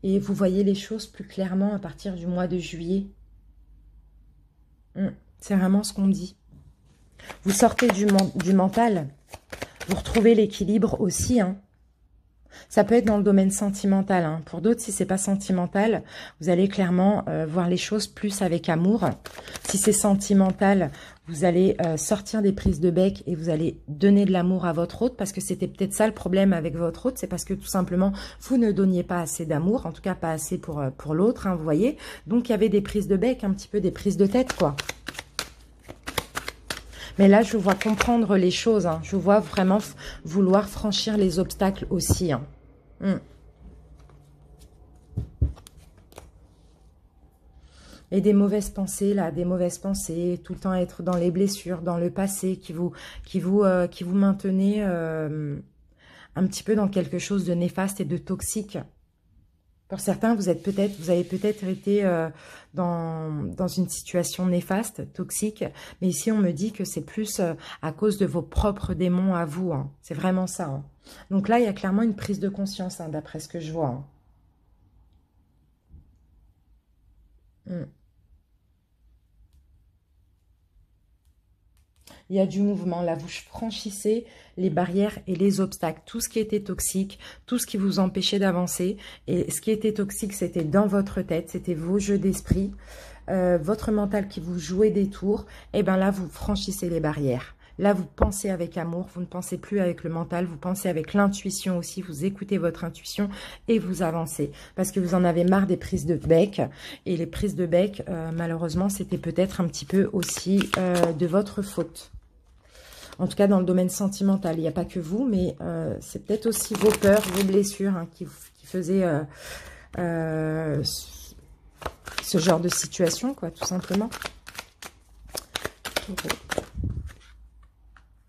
et vous voyez les choses plus clairement à partir du mois de juillet. C'est vraiment ce qu'on dit. Vous sortez du mental, vous retrouvez l'équilibre aussi. Hein. Ça peut être dans le domaine sentimental. Hein. Pour d'autres, si c'est pas sentimental, vous allez clairement voir les choses plus avec amour. Si c'est sentimental, vous allez sortir des prises de bec et vous allez donner de l'amour à votre hôte, parce que c'était peut-être ça le problème avec votre hôte, c'est parce que tout simplement, vous ne donniez pas assez d'amour, en tout cas pas assez pour l'autre, hein, vous voyez. Donc, il y avait des prises de bec, un petit peu des prises de tête, quoi. Mais là, je vous vois comprendre les choses. Hein. Je vous vois vraiment vouloir franchir les obstacles aussi. Hein. Et des mauvaises pensées, là, des mauvaises pensées, tout le temps être dans les blessures, dans le passé, qui vous maintenez un petit peu dans quelque chose de néfaste et de toxique. Pour certains, vous avez peut-être été dans une situation néfaste, toxique, mais ici on me dit que c'est plus à cause de vos propres démons à vous. Hein. C'est vraiment ça. Hein. Donc là, il y a clairement une prise de conscience, hein, d'après ce que je vois. Hein. Il y a du mouvement. Là, vous franchissez les barrières et les obstacles. Tout ce qui était toxique, tout ce qui vous empêchait d'avancer. Et ce qui était toxique, c'était dans votre tête. C'était vos jeux d'esprit. Votre mental qui vous jouait des tours. Et bien là, vous franchissez les barrières. Là, vous pensez avec amour. Vous ne pensez plus avec le mental. Vous pensez avec l'intuition aussi. Vous écoutez votre intuition et vous avancez. Parce que vous en avez marre des prises de bec. Et les prises de bec, malheureusement, c'était peut-être un petit peu aussi de votre faute. En tout cas, dans le domaine sentimental, il n'y a pas que vous, mais c'est peut-être aussi vos peurs, vos blessures hein, qui faisaient ce genre de situation, quoi, tout simplement.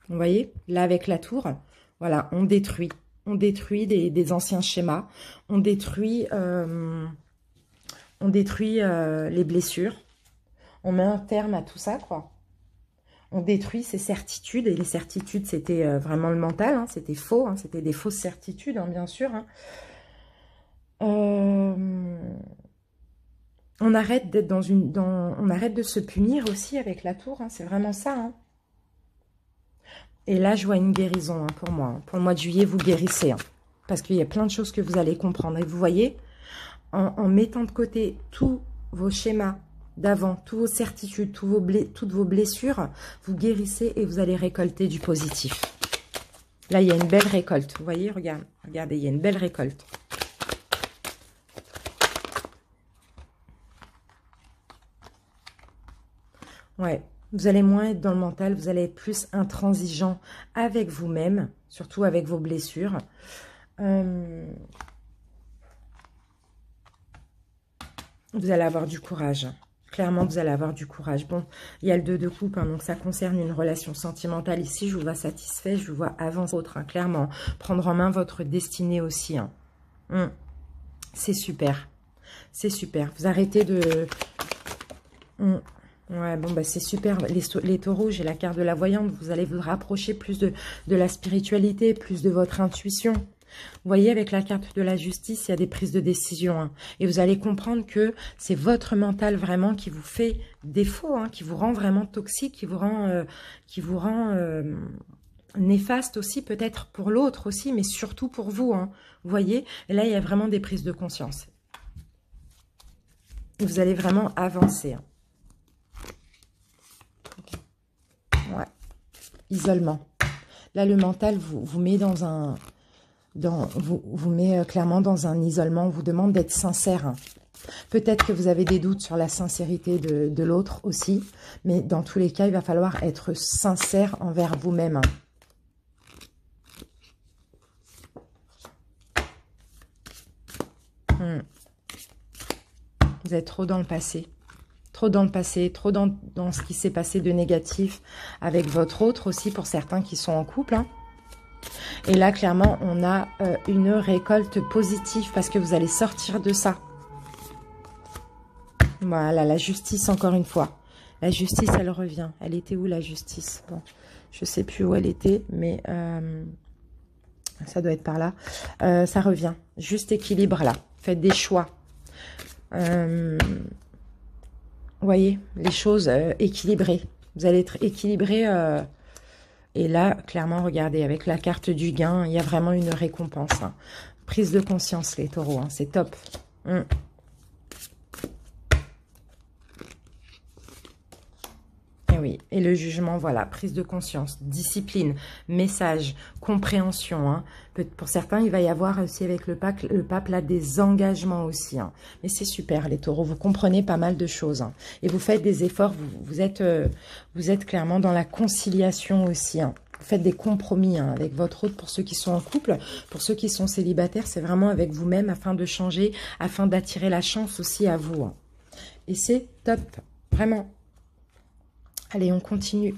Vous voyez, là, avec la tour, voilà, on détruit. On détruit des anciens schémas. On détruit les blessures. On met un terme à tout ça, quoi. On détruit ces certitudes, et les certitudes, c'était vraiment le mental, hein, c'était faux, hein, c'était des fausses certitudes, hein, bien sûr. Hein. On arrête d'être on arrête de se punir aussi avec la tour, hein, c'est vraiment ça. Hein. Et là, je vois une guérison hein, pour moi. Hein. Pour le mois de juillet, vous guérissez, hein, parce qu'il y a plein de choses que vous allez comprendre. Et vous voyez, en mettant de côté tous vos schémas, d'avant, toutes vos certitudes, toutes vos blessures, vous guérissez et vous allez récolter du positif. Là, il y a une belle récolte. Vous voyez, regardez, il y a une belle récolte. Ouais, vous allez moins être dans le mental, vous allez être plus intransigeant avec vous-même, surtout avec vos blessures. Vous allez avoir du courage. Clairement, vous allez avoir du courage. Bon, il y a le 2 de coupe, hein, donc ça concerne une relation sentimentale. Ici, je vous vois satisfait, je vous vois avancer autre, hein, clairement. Prendre en main votre destinée aussi. Hein. C'est super. C'est super. Vous arrêtez de... Ouais, bon, bah c'est super. Les taureaux, j'ai la carte de la voyante. Vous allez vous rapprocher plus de la spiritualité, plus de votre intuition. Vous voyez, avec la carte de la justice, il y a des prises de décision. Hein, et vous allez comprendre que c'est votre mental vraiment qui vous fait défaut, hein, qui vous rend vraiment toxique, qui vous rend néfaste aussi, peut-être pour l'autre aussi, mais surtout pour vous. Hein, vous voyez, et là, il y a vraiment des prises de conscience. Vous allez vraiment avancer. Hein. Ouais. Isolement. Là, le mental vous met dans un... vous met clairement dans un isolement. On vous demande d'être sincère. Hein. Peut-être que vous avez des doutes sur la sincérité de l'autre aussi. Mais dans tous les cas, il va falloir être sincère envers vous-même. Hein. Vous êtes trop dans le passé. Trop dans le passé, trop dans ce qui s'est passé de négatif avec votre autre aussi, pour certains qui sont en couple. Hein. Et là, clairement, on a une récolte positive parce que vous allez sortir de ça. Voilà, la justice, encore une fois. La justice, elle revient. Elle était où, la justice? Bon, je ne sais plus où elle était, mais ça doit être par là. Ça revient. Juste équilibre, là. Faites des choix. Vous voyez, les choses équilibrées. Vous allez être équilibré. Et là, clairement, regardez, avec la carte du gain, il y a vraiment une récompense. Hein. Prise de conscience, les taureaux. Hein, c'est top. Et oui, et le jugement, voilà, prise de conscience, discipline, message, compréhension. Hein. Pour certains, il va y avoir aussi avec le pape là, des engagements aussi. Hein. Mais c'est super, les taureaux, vous comprenez pas mal de choses. Hein. Et vous faites des efforts, vous êtes clairement dans la conciliation aussi. Hein. Vous faites des compromis hein, avec votre autre pour ceux qui sont en couple. Pour ceux qui sont célibataires, c'est vraiment avec vous-même afin de changer, afin d'attirer la chance aussi à vous. Hein. Et c'est top, vraiment. Allez, on continue.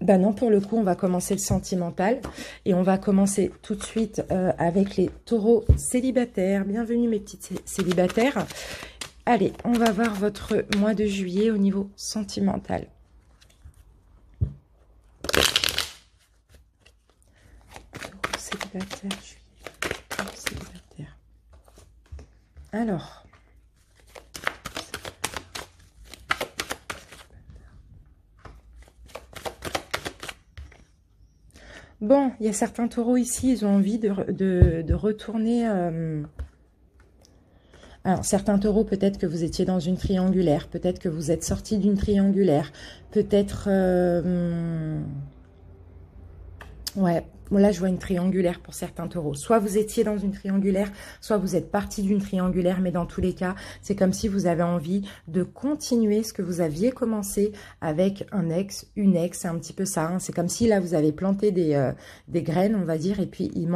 Ben non, pour le coup, on va commencer le sentimental. Et on va commencer tout de suite avec les taureaux célibataires. Bienvenue mes petites célibataires. Allez, on va voir votre mois de juillet au niveau sentimental. Taureaux célibataires, juillet. Taureaux célibataires. Alors... Bon, il y a certains taureaux ici, ils ont envie de retourner... Alors, certains taureaux, peut-être que vous étiez dans une triangulaire, peut-être que vous êtes sorti d'une triangulaire, peut-être... Ouais, bon, là, je vois une triangulaire pour certains taureaux. Soit vous étiez dans une triangulaire, soit vous êtes parti d'une triangulaire, mais dans tous les cas, c'est comme si vous avez envie de continuer ce que vous aviez commencé avec un ex, une ex, c'est un petit peu ça. Hein. C'est comme si là, vous avez planté des graines, on va dire, et puis il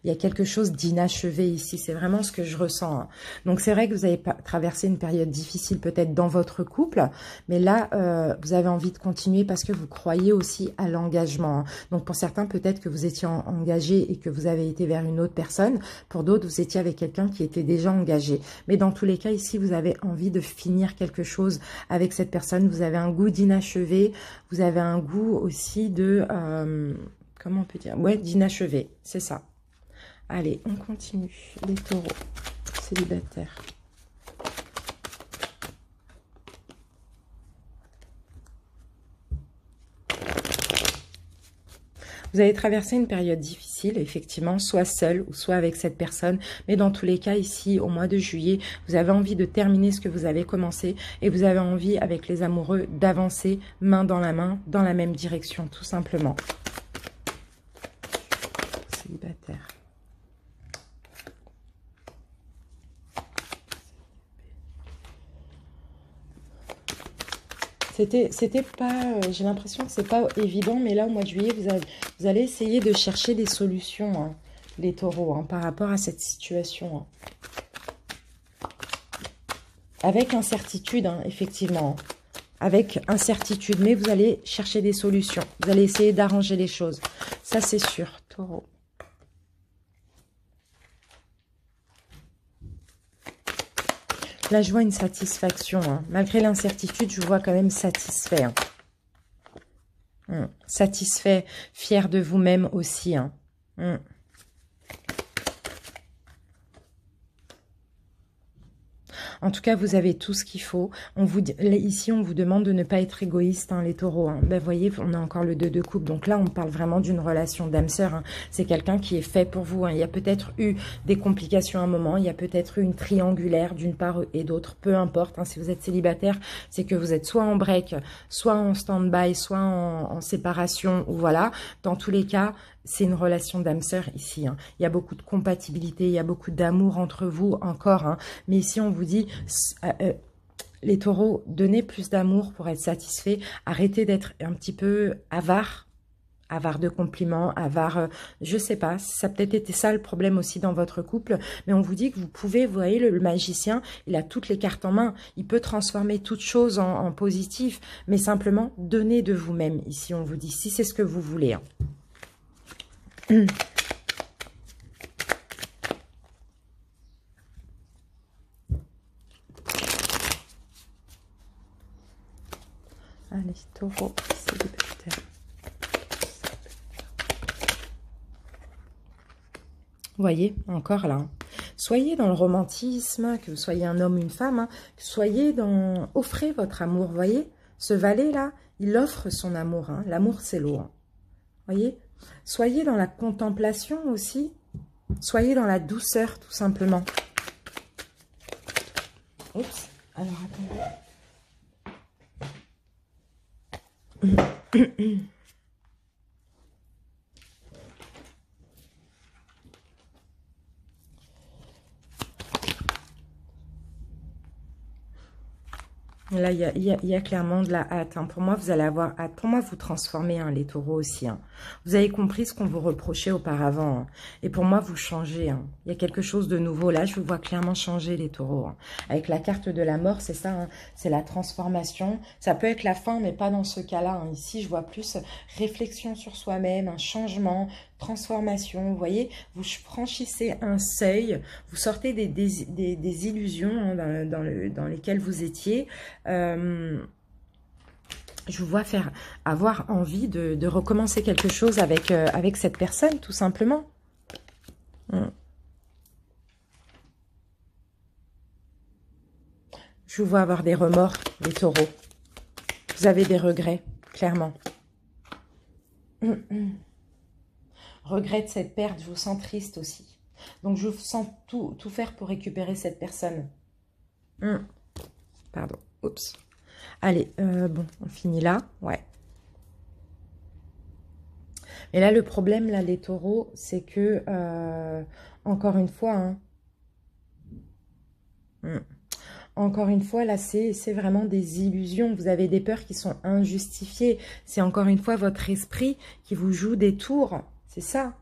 y a quelque chose d'inachevé ici. C'est vraiment ce que je ressens. Hein. Donc, c'est vrai que vous avez traversé une période difficile peut-être dans votre couple, mais là, vous avez envie de continuer parce que vous croyez aussi à l'engagement. Hein. Donc, pour certains, peut-être que vous étiez engagé et que vous avez été vers une autre personne. Pour d'autres, vous étiez avec quelqu'un qui était déjà engagé. Mais dans tous les cas, ici, vous avez envie de finir quelque chose avec cette personne. Vous avez un goût d'inachevé. Vous avez un goût aussi de... comment on peut dire? Ouais, d'inachevé. C'est ça. Allez, on continue. Les taureaux célibataires. Vous avez traversé une période difficile, effectivement, soit seul ou soit avec cette personne. Mais dans tous les cas, ici, au mois de juillet, vous avez envie de terminer ce que vous avez commencé. Et vous avez envie, avec les amoureux, d'avancer main dans la main, dans la même direction, tout simplement. Célibataire. C'était pas, j'ai l'impression que c'est pas évident, mais là, au mois de juillet, vous allez essayer de chercher des solutions, hein, les taureaux, hein, par rapport à cette situation. Hein. Avec incertitude, hein, effectivement. Avec incertitude, mais vous allez chercher des solutions. Vous allez essayer d'arranger les choses. Ça, c'est sûr, taureau. Là, je vois une satisfaction. Hein. Malgré l'incertitude, je vous vois quand même satisfait. Hein. Satisfait, fier de vous-même aussi. Hein. En tout cas, vous avez tout ce qu'il faut. Ici, on vous demande de ne pas être égoïste, hein, les taureaux. Hein. Ben, vous voyez, on a encore le 2 de coupe. Donc là, on parle vraiment d'une relation d'âme-sœur. Hein. C'est quelqu'un qui est fait pour vous. Hein. Il y a peut-être eu des complications à un moment. Il y a peut-être eu une triangulaire d'une part et d'autre. Peu importe. Hein. Si vous êtes célibataire, c'est que vous êtes soit en break, soit en stand-by, soit en séparation. Ou voilà. Dans tous les cas, c'est une relation d'âme-sœur ici. Hein. Il y a beaucoup de compatibilité, il y a beaucoup d'amour entre vous encore. Hein. Mais ici, on vous dit, les taureaux, donnez plus d'amour pour être satisfait. Arrêtez d'être un petit peu avare de compliments, avare, je sais pas. Ça a peut-être été ça le problème aussi dans votre couple. Mais on vous dit que vous pouvez, vous voyez, le magicien, il a toutes les cartes en main. Il peut transformer toute chose en positif. Mais simplement, donnez de vous-même. Ici, on vous dit, si c'est ce que vous voulez. Hein. Allez, taureau célibataire. Vous voyez, encore là. Soyez dans le romantisme, que vous soyez un homme, une femme. Hein, soyez dans... Offrez votre amour, vous voyez. Ce valet-là, il offre son amour. Hein. L'amour, c'est l'eau. Hein. Voyez. Soyez dans la contemplation aussi. Soyez dans la douceur, tout simplement. Oups. Alors, attendez. Là, il y a clairement de la hâte. Hein. Pour moi, vous allez avoir hâte. Pour moi, vous transformez, hein, les taureaux aussi. Hein. Vous avez compris ce qu'on vous reprochait auparavant. Hein. Et pour moi, vous changez. Hein. Il y a quelque chose de nouveau. Là, je vous vois clairement changer, les taureaux. Hein. Avec la carte de la mort, c'est ça. Hein. C'est la transformation. Ça peut être la fin, mais pas dans ce cas-là. Hein. Ici, je vois plus réflexion sur soi-même, un changement, transformation. Vous voyez, vous franchissez un seuil. Vous sortez des illusions, hein, dans lesquelles vous étiez. Je vous vois avoir envie de recommencer quelque chose avec cette personne, tout simplement. Je vous vois avoir des remords, les taureaux. Vous avez des regrets, clairement. Regret de cette perte, je vous sens triste aussi. Donc, je vous sens tout faire pour récupérer cette personne. Pardon. Oups. Allez, bon, on finit là. Ouais. Et là, le problème, là, les taureaux, c'est que, encore une fois, hein, encore une fois, là, c'est vraiment des illusions. Vous avez des peurs qui sont injustifiées. C'est encore une fois votre esprit qui vous joue des tours. C'est ça.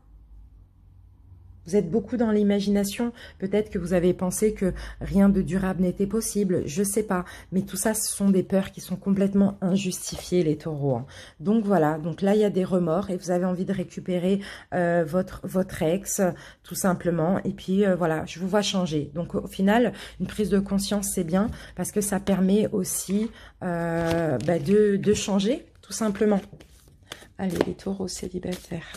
Vous êtes beaucoup dans l'imagination. Peut-être que vous avez pensé que rien de durable n'était possible. Je ne sais pas. Mais tout ça, ce sont des peurs qui sont complètement injustifiées, les taureaux. Hein. Donc voilà. Donc là, il y a des remords et vous avez envie de récupérer votre ex, tout simplement. Et puis voilà, je vous vois changer. Donc au final, une prise de conscience, c'est bien parce que ça permet aussi de changer, tout simplement. Allez, les taureaux célibataires.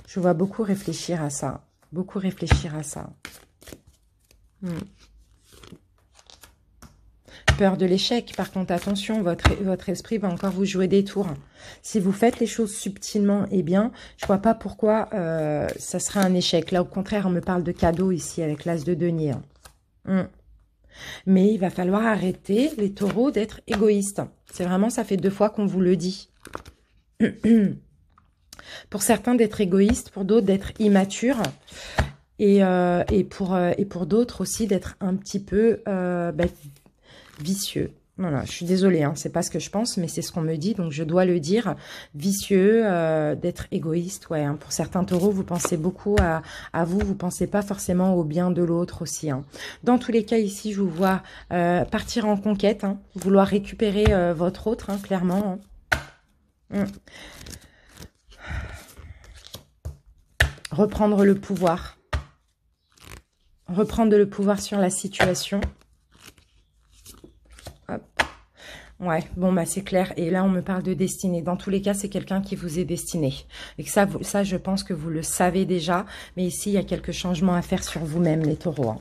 Je vois beaucoup réfléchir à ça. Beaucoup réfléchir à ça. Peur de l'échec. Par contre, attention, votre esprit va encore vous jouer des tours. Si vous faites les choses subtilement et bien, je ne vois pas pourquoi ça serait un échec. Là, au contraire, on me parle de cadeau ici avec l'as de denier. Mais il va falloir arrêter, les taureaux, d'être égoïstes. C'est vraiment, ça fait 2 fois qu'on vous le dit. Pour certains, d'être égoïste, pour d'autres, d'être immature. Et pour d'autres aussi, d'être un petit peu vicieux. Voilà, je suis désolée, hein, c'est pas ce que je pense, mais c'est ce qu'on me dit, donc je dois le dire. Vicieux, d'être égoïste, ouais. Hein. Pour certains taureaux, vous pensez beaucoup à vous, vous pensez pas forcément au bien de l'autre aussi. Hein. Dans tous les cas, ici, je vous vois partir en conquête, hein, vouloir récupérer votre autre, hein, clairement. Hein. Reprendre le pouvoir. Reprendre le pouvoir sur la situation. Hop. Ouais, bon, bah c'est clair. Et là, on me parle de destinée. Dans tous les cas, c'est quelqu'un qui vous est destiné. Et que ça, je pense que vous le savez déjà. Mais ici, il y a quelques changements à faire sur vous-même, les taureaux. Hein.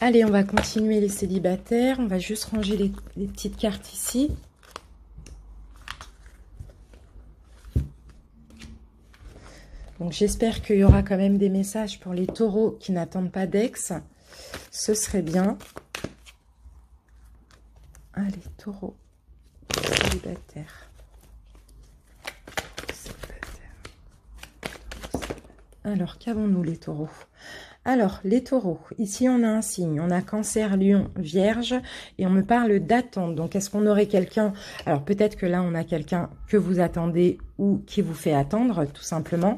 Allez, on va continuer les célibataires. On va juste ranger les petites cartes ici. Donc, j'espère qu'il y aura quand même des messages pour les taureaux qui n'attendent pas d'ex. Ce serait bien. Allez, taureaux. Célibataires. Alors, qu'avons-nous les taureaux? Alors, les taureaux, ici on a un signe, on a Cancer, Lion, Vierge, et on me parle d'attente. Donc, est-ce qu'on aurait quelqu'un? Alors, peut-être que là, on a quelqu'un que vous attendez ou qui vous fait attendre, tout simplement.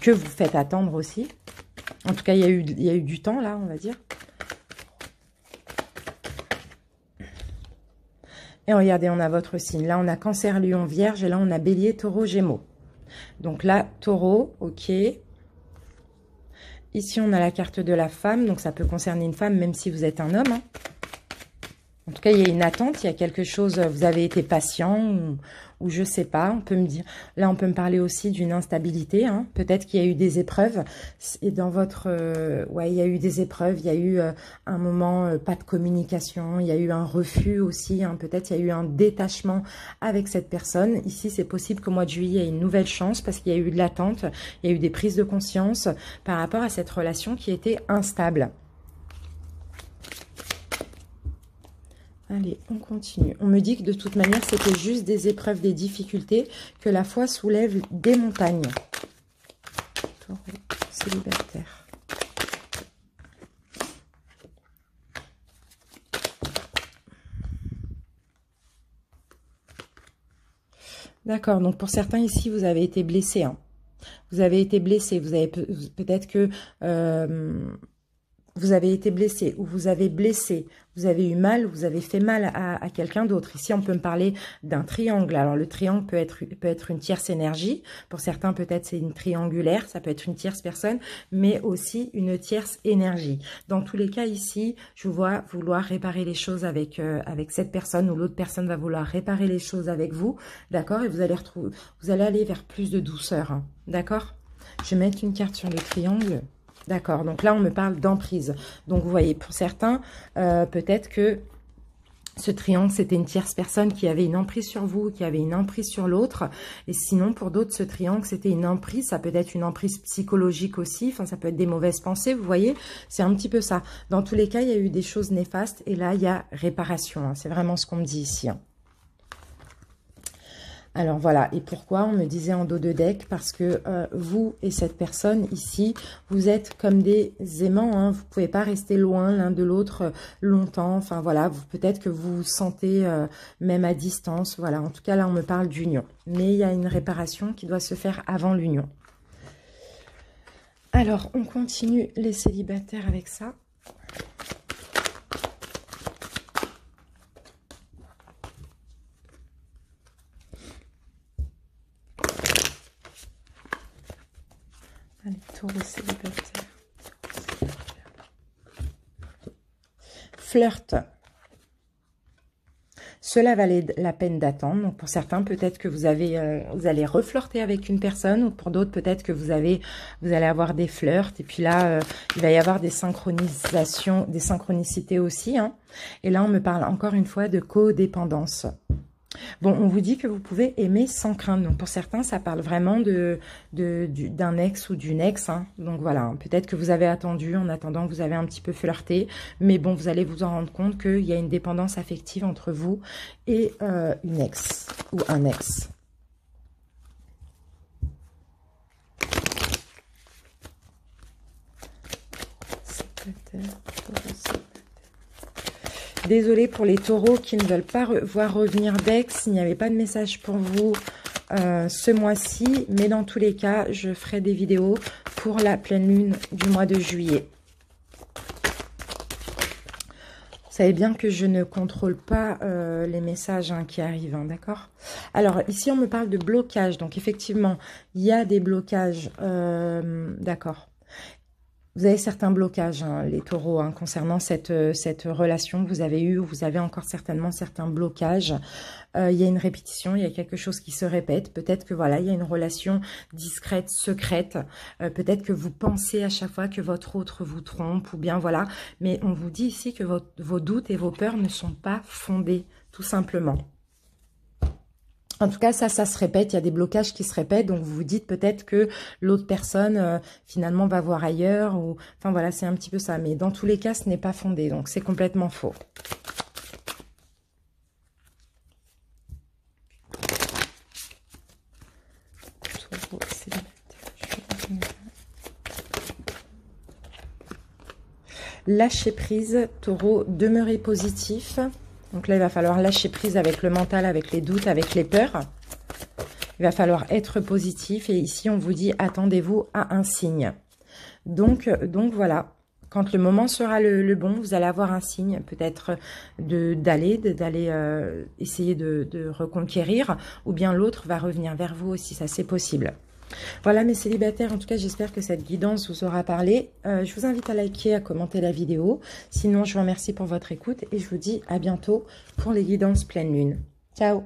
Que vous faites attendre aussi. En tout cas, il y a eu du temps, là, on va dire. Et regardez, on a votre signe. Là, on a Cancer, Lion, Vierge, et là, on a Bélier, Taureau, Gémeaux. Donc là, Taureau, ok. Ici, on a la carte de la femme, donc ça peut concerner une femme, même si vous êtes un homme. Hein. En tout cas, il y a une attente, il y a quelque chose, vous avez été patient ou je sais pas, on peut me dire, là on peut me parler aussi d'une instabilité, hein. Peut-être qu'il y a eu des épreuves, et dans votre, ouais, il y a eu des épreuves, il y a eu un moment, pas de communication, il y a eu un refus aussi, hein. Peut-être il y a eu un détachement avec cette personne. Ici, c'est possible qu'au mois de juillet, il y ait une nouvelle chance parce qu'il y a eu de l'attente, il y a eu des prises de conscience par rapport à cette relation qui était instable. Allez, on continue. On me dit que de toute manière, c'était juste des épreuves, des difficultés, que la foi soulève des montagnes. Taureau célibataire. D'accord, donc pour certains ici, vous avez été blessé. Hein. Vous avez été blessé, vous avez peut-être que... vous avez été blessé ou vous avez blessé, vous avez eu mal, vous avez fait mal à quelqu'un d'autre. Ici, on peut me parler d'un triangle. Alors, le triangle peut être une tierce énergie. Pour certains, peut-être c'est une triangulaire, ça peut être une tierce personne, mais aussi une tierce énergie. Dans tous les cas, ici, je vous vois vouloir réparer les choses avec cette personne ou l'autre personne va vouloir réparer les choses avec vous, d'accord? Et vous allez aller vers plus de douceur, hein, d'accord? Je vais mettre une carte sur le triangle. D'accord, donc là, on me parle d'emprise. Donc, vous voyez, pour certains, peut-être que ce triangle, c'était une tierce personne qui avait une emprise sur vous, qui avait une emprise sur l'autre. Et sinon, pour d'autres, ce triangle, c'était une emprise. Ça peut être une emprise psychologique aussi. Enfin, ça peut être des mauvaises pensées, vous voyez. C'est un petit peu ça. Dans tous les cas, il y a eu des choses néfastes. Et là, il y a réparation. Hein. C'est vraiment ce qu'on me dit ici. Hein. Alors voilà, et pourquoi on me disait en dos de deck? Parce que vous et cette personne ici, vous êtes comme des aimants, hein, vous ne pouvez pas rester loin l'un de l'autre longtemps, enfin voilà, peut-être que vous vous sentez même à distance, voilà, en tout cas là on me parle d'union. Mais il y a une réparation qui doit se faire avant l'union. Alors, on continue les célibataires avec ça. Allez, taureau célibataire. Flirt. Cela valait la peine d'attendre. Donc pour certains, peut-être que vous allez reflirter avec une personne, ou pour d'autres, peut-être que vous allez avoir des flirts. Et puis là, il va y avoir des synchronisations, des synchronicités aussi. Hein. Et là, on me parle encore une fois de codépendance. Bon, on vous dit que vous pouvez aimer sans crainte. Donc, pour certains, ça parle vraiment d'un ex ou d'une ex. Hein. Donc, voilà. Peut-être que vous avez attendu. En attendant, vous avez un petit peu flirté. Mais bon, vous allez vous en rendre compte qu'il y a une dépendance affective entre vous et une ex ou un ex. Désolée pour les taureaux qui ne veulent pas voir revenir d'ex. Il n'y avait pas de message pour vous ce mois-ci. Mais dans tous les cas, je ferai des vidéos pour la pleine lune du mois de juillet. Vous savez bien que je ne contrôle pas les messages qui arrivent, hein, d'accord? Alors, ici, on me parle de blocage. Donc, effectivement, il y a des blocages, d'accord. Vous avez certains blocages, hein, les taureaux, hein, concernant cette relation que vous avez eue. Vous avez encore certainement certains blocages. Il y a une répétition, il y a quelque chose qui se répète. Peut-être que voilà, il y a une relation discrète, secrète. Peut-être que vous pensez à chaque fois que votre autre vous trompe ou bien voilà. Mais on vous dit ici que vos doutes et vos peurs ne sont pas fondés, tout simplement. En tout cas, ça se répète, il y a des blocages qui se répètent, donc vous vous dites peut-être que l'autre personne, finalement, va voir ailleurs, ou enfin voilà, c'est un petit peu ça. Mais dans tous les cas, ce n'est pas fondé, donc c'est complètement faux. Lâcher prise, taureau, demeurez positif. Donc là, il va falloir lâcher prise avec le mental, avec les doutes, avec les peurs. Il va falloir être positif. Et ici, on vous dit, attendez-vous à un signe. Donc voilà. Quand le moment sera le bon, vous allez avoir un signe. Peut-être d'aller essayer de reconquérir. Ou bien l'autre va revenir vers vous aussi. Ça, c'est possible. Voilà mes célibataires, en tout cas j'espère que cette guidance vous aura parlé. Je vous invite à liker, à commenter la vidéo. Sinon je vous remercie pour votre écoute et je vous dis à bientôt pour les guidances pleine lune. Ciao.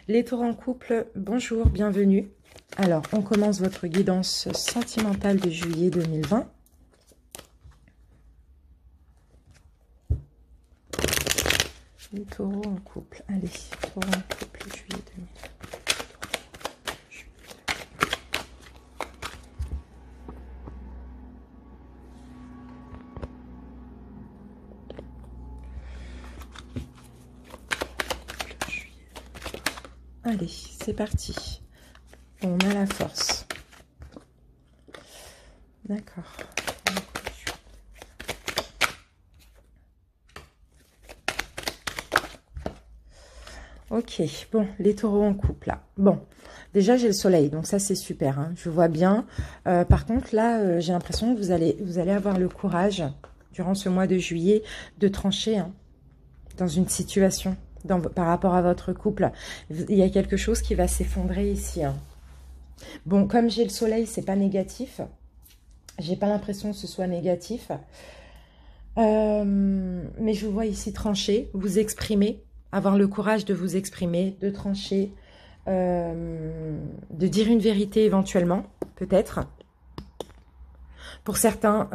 Les taureaux en couple, bonjour, bienvenue. Alors on commence votre guidance sentimentale de juillet 2020. Les taureaux en couple, allez, taureaux en couple, juillet 2020. Allez, c'est parti. On a la force. D'accord. Ok, bon, les taureaux en couple, là. Bon, déjà, j'ai le soleil, donc ça, c'est super, hein, je vois bien. Par contre, là, j'ai l'impression que vous allez avoir le courage, durant ce mois de juillet, de trancher hein, dans une situation. Par rapport à votre couple, il y a quelque chose qui va s'effondrer ici. Hein. Bon, comme j'ai le soleil, c'est pas négatif. J'ai pas l'impression que ce soit négatif. Mais je vous vois ici trancher, vous exprimer, avoir le courage de vous exprimer, de trancher, de dire une vérité éventuellement, peut-être. Pour certains,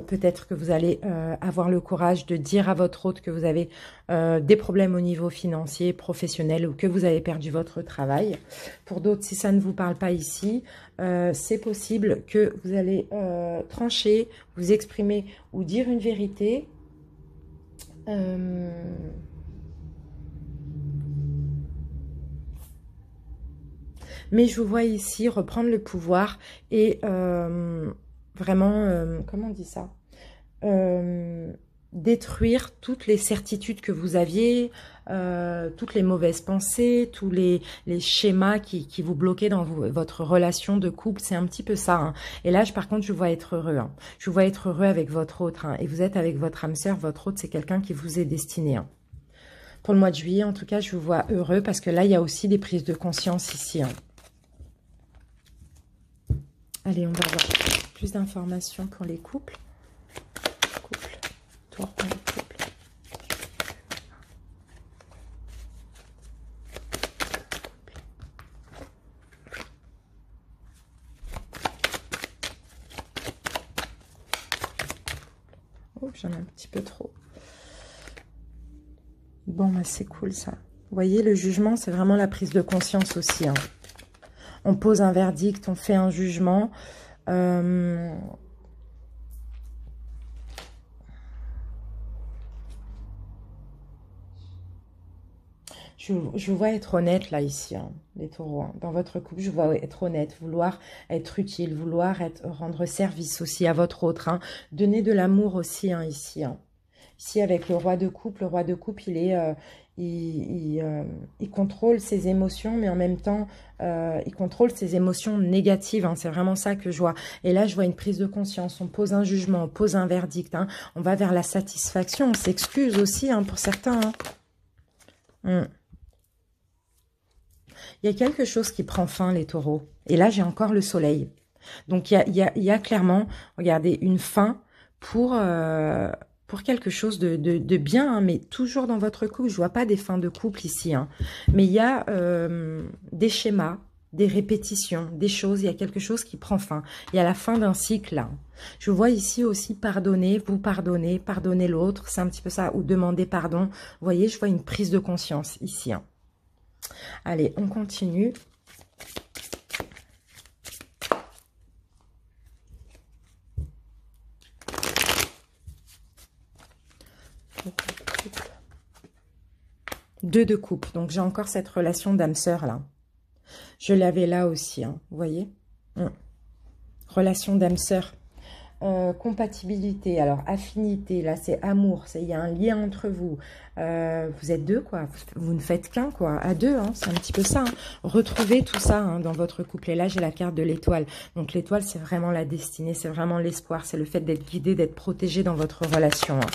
peut-être que vous allez avoir le courage de dire à votre hôte que vous avez des problèmes au niveau financier, professionnel ou que vous avez perdu votre travail. Pour d'autres, si ça ne vous parle pas ici, c'est possible que vous allez trancher, vous exprimer ou dire une vérité. Mais je vous vois ici reprendre le pouvoir et... vraiment, comment on dit ça, détruire toutes les certitudes que vous aviez, toutes les mauvaises pensées, tous les schémas qui vous bloquaient dans votre relation de couple. C'est un petit peu ça. Hein. Et là, par contre, je vous vois être heureux. Hein. Je vous vois être heureux avec votre autre. Hein. Et vous êtes avec votre âme sœur. Votre autre, c'est quelqu'un qui vous est destiné. Hein. Pour le mois de juillet, en tout cas, je vous vois heureux parce que là, il y a aussi des prises de conscience ici. Hein. Allez, on va voir plus d'informations pour les couples. Taureau en couple. Oh, j'en ai un petit peu trop. Bon, bah, c'est cool ça. Vous voyez, le jugement, c'est vraiment la prise de conscience aussi. Hein. On pose un verdict, on fait un jugement. Je vous vois être honnête là, ici, hein, les taureaux. Hein. Dans votre couple, je vois être honnête, vouloir être utile, vouloir rendre service aussi à votre autre. Hein. Donner de l'amour aussi, hein, ici. Hein. Ici, avec le roi de coupe, il est... il contrôle ses émotions, mais en même temps, il contrôle ses émotions négatives. Hein, c'est vraiment ça que je vois. Et là, je vois une prise de conscience. On pose un jugement, on pose un verdict. Hein, on va vers la satisfaction. On s'excuse aussi hein, pour certains. Hein. Il y a quelque chose qui prend fin, les taureaux. Et là, j'ai encore le soleil. Donc, il y a clairement, regardez, une fin pour quelque chose de bien, hein, mais toujours dans votre couple. Je vois pas des fins de couple ici. Hein. Mais il y a des schémas, des répétitions, des choses. Il y a quelque chose qui prend fin. Il y a la fin d'un cycle, là. Je vois ici aussi pardonner, vous pardonner l'autre. C'est un petit peu ça. Ou demander pardon. Vous voyez, je vois une prise de conscience ici. Hein. Allez, on continue. Deux de coupe. Donc, j'ai encore cette relation d'âme-sœur, là. Je l'avais là aussi, hein, vous voyez. Relation d'âme-sœur. Compatibilité, alors affinité, là c'est amour, il y a un lien entre vous, vous êtes deux quoi, vous ne faites qu'un quoi, à deux, hein, c'est un petit peu ça, hein. Retrouvez tout ça hein, dans votre couple, et là j'ai la carte de l'étoile, donc l'étoile c'est vraiment la destinée, c'est vraiment l'espoir, c'est le fait d'être guidé, d'être protégé dans votre relation, hein.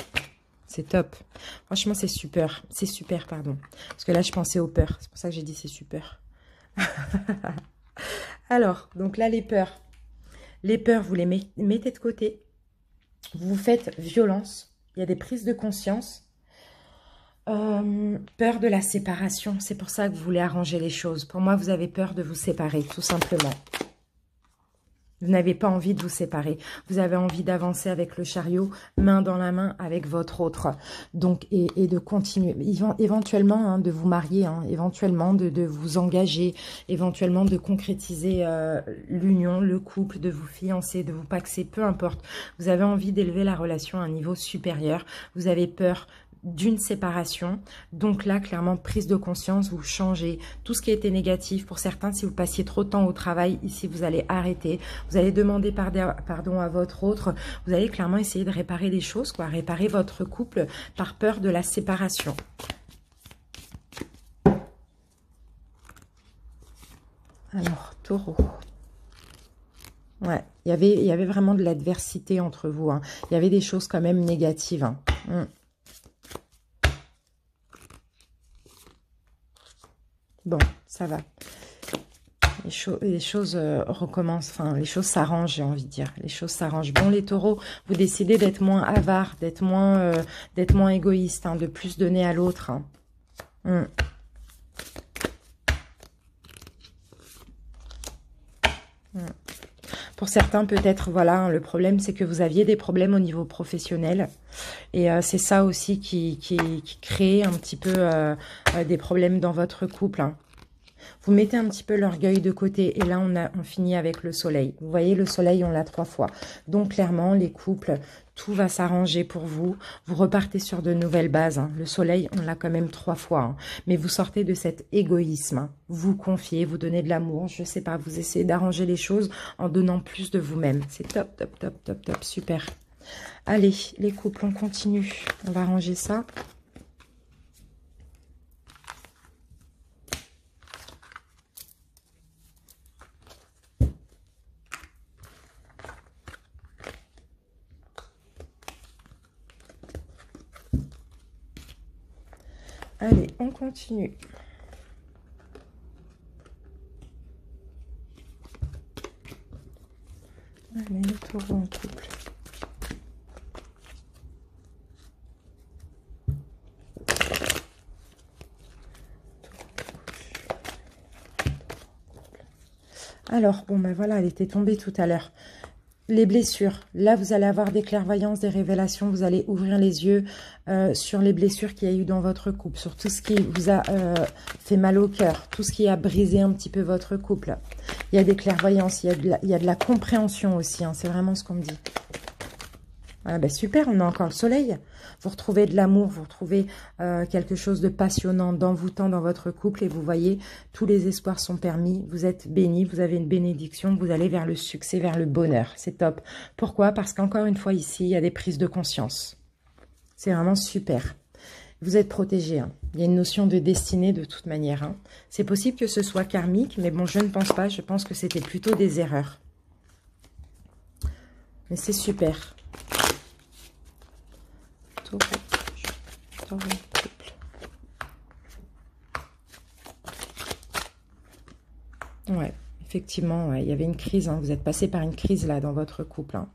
C'est top, franchement c'est super, pardon, parce que là je pensais aux peurs, c'est pour ça que j'ai dit c'est super. Alors, donc là, les peurs. Les peurs, vous les mettez de côté. Vous vous faites violence. Il y a des prises de conscience. Peur de la séparation. C'est pour ça que vous voulez arranger les choses. Pour moi, vous avez peur de vous séparer, tout simplement. Vous n'avez pas envie de vous séparer. Vous avez envie d'avancer avec le chariot, main dans la main avec votre autre. Donc, et de continuer. Éventuellement, hein, de vous marier, hein, éventuellement de vous engager, éventuellement de concrétiser l'union, le couple, de vous fiancer, de vous paxer, peu importe. Vous avez envie d'élever la relation à un niveau supérieur. Vous avez peur d'une séparation. Donc là, clairement, prise de conscience, vous changez tout ce qui était négatif. Pour certains, si vous passiez trop de temps au travail, ici, vous allez arrêter. Vous allez demander pardon à votre autre. Vous allez clairement essayer de réparer les choses, quoi, réparer votre couple par peur de la séparation. Alors, taureau. Ouais, il y avait vraiment de l'adversité entre vous. Hein. Il y avait des choses quand même négatives. Hein. Bon, ça va. Les choses recommencent, enfin, les choses s'arrangent, j'ai envie de dire. Les choses s'arrangent. Bon, les taureaux, vous décidez d'être moins avare, d'être moins égoïste, hein, de plus donner à l'autre. Hein. Pour certains, peut-être, voilà, hein, le problème, c'est que vous aviez des problèmes au niveau professionnel. Et c'est ça aussi qui crée un petit peu des problèmes dans votre couple. Hein. Vous mettez un petit peu l'orgueil de côté. Et là, on finit avec le soleil. Vous voyez, le soleil, on l'a 3 fois. Donc, clairement, les couples, tout va s'arranger pour vous. Vous repartez sur de nouvelles bases. Hein. Le soleil, on l'a quand même 3 fois. Hein. Mais vous sortez de cet égoïsme. Hein. Vous confiez, vous donnez de l'amour. Je sais pas, vous essayez d'arranger les choses en donnant plus de vous-même. C'est top, top, top, top, top. Super. Allez, les couples, on continue. On va ranger ça. Allez, on continue. Allez, le taureau en couple. Alors, bon, ben voilà, elle était tombée tout à l'heure. Les blessures. Là, vous allez avoir des clairvoyances, des révélations. Vous allez ouvrir les yeux sur les blessures qu'il y a eu dans votre couple, sur tout ce qui vous a fait mal au cœur, tout ce qui a brisé un petit peu votre couple. Il y a des clairvoyances, il y a de la compréhension aussi. Hein, c'est vraiment ce qu'on me dit. Ah ben super, on a encore le soleil. Vous retrouvez de l'amour, vous retrouvez quelque chose de passionnant, d'envoûtant dans votre couple. Et vous voyez, tous les espoirs sont permis. Vous êtes bénis, vous avez une bénédiction. Vous allez vers le succès, vers le bonheur. C'est top. Pourquoi? Parce qu'encore une fois ici, il y a des prises de conscience. C'est vraiment super. Vous êtes protégés. Hein. Il y a une notion de destinée de toute manière. Hein. C'est possible que ce soit karmique, mais bon, je ne pense pas. Je pense que c'était plutôt des erreurs. Mais c'est super. Ouais, effectivement, ouais, il y avait une crise. Hein. Vous êtes passé par une crise là dans votre couple. Hein.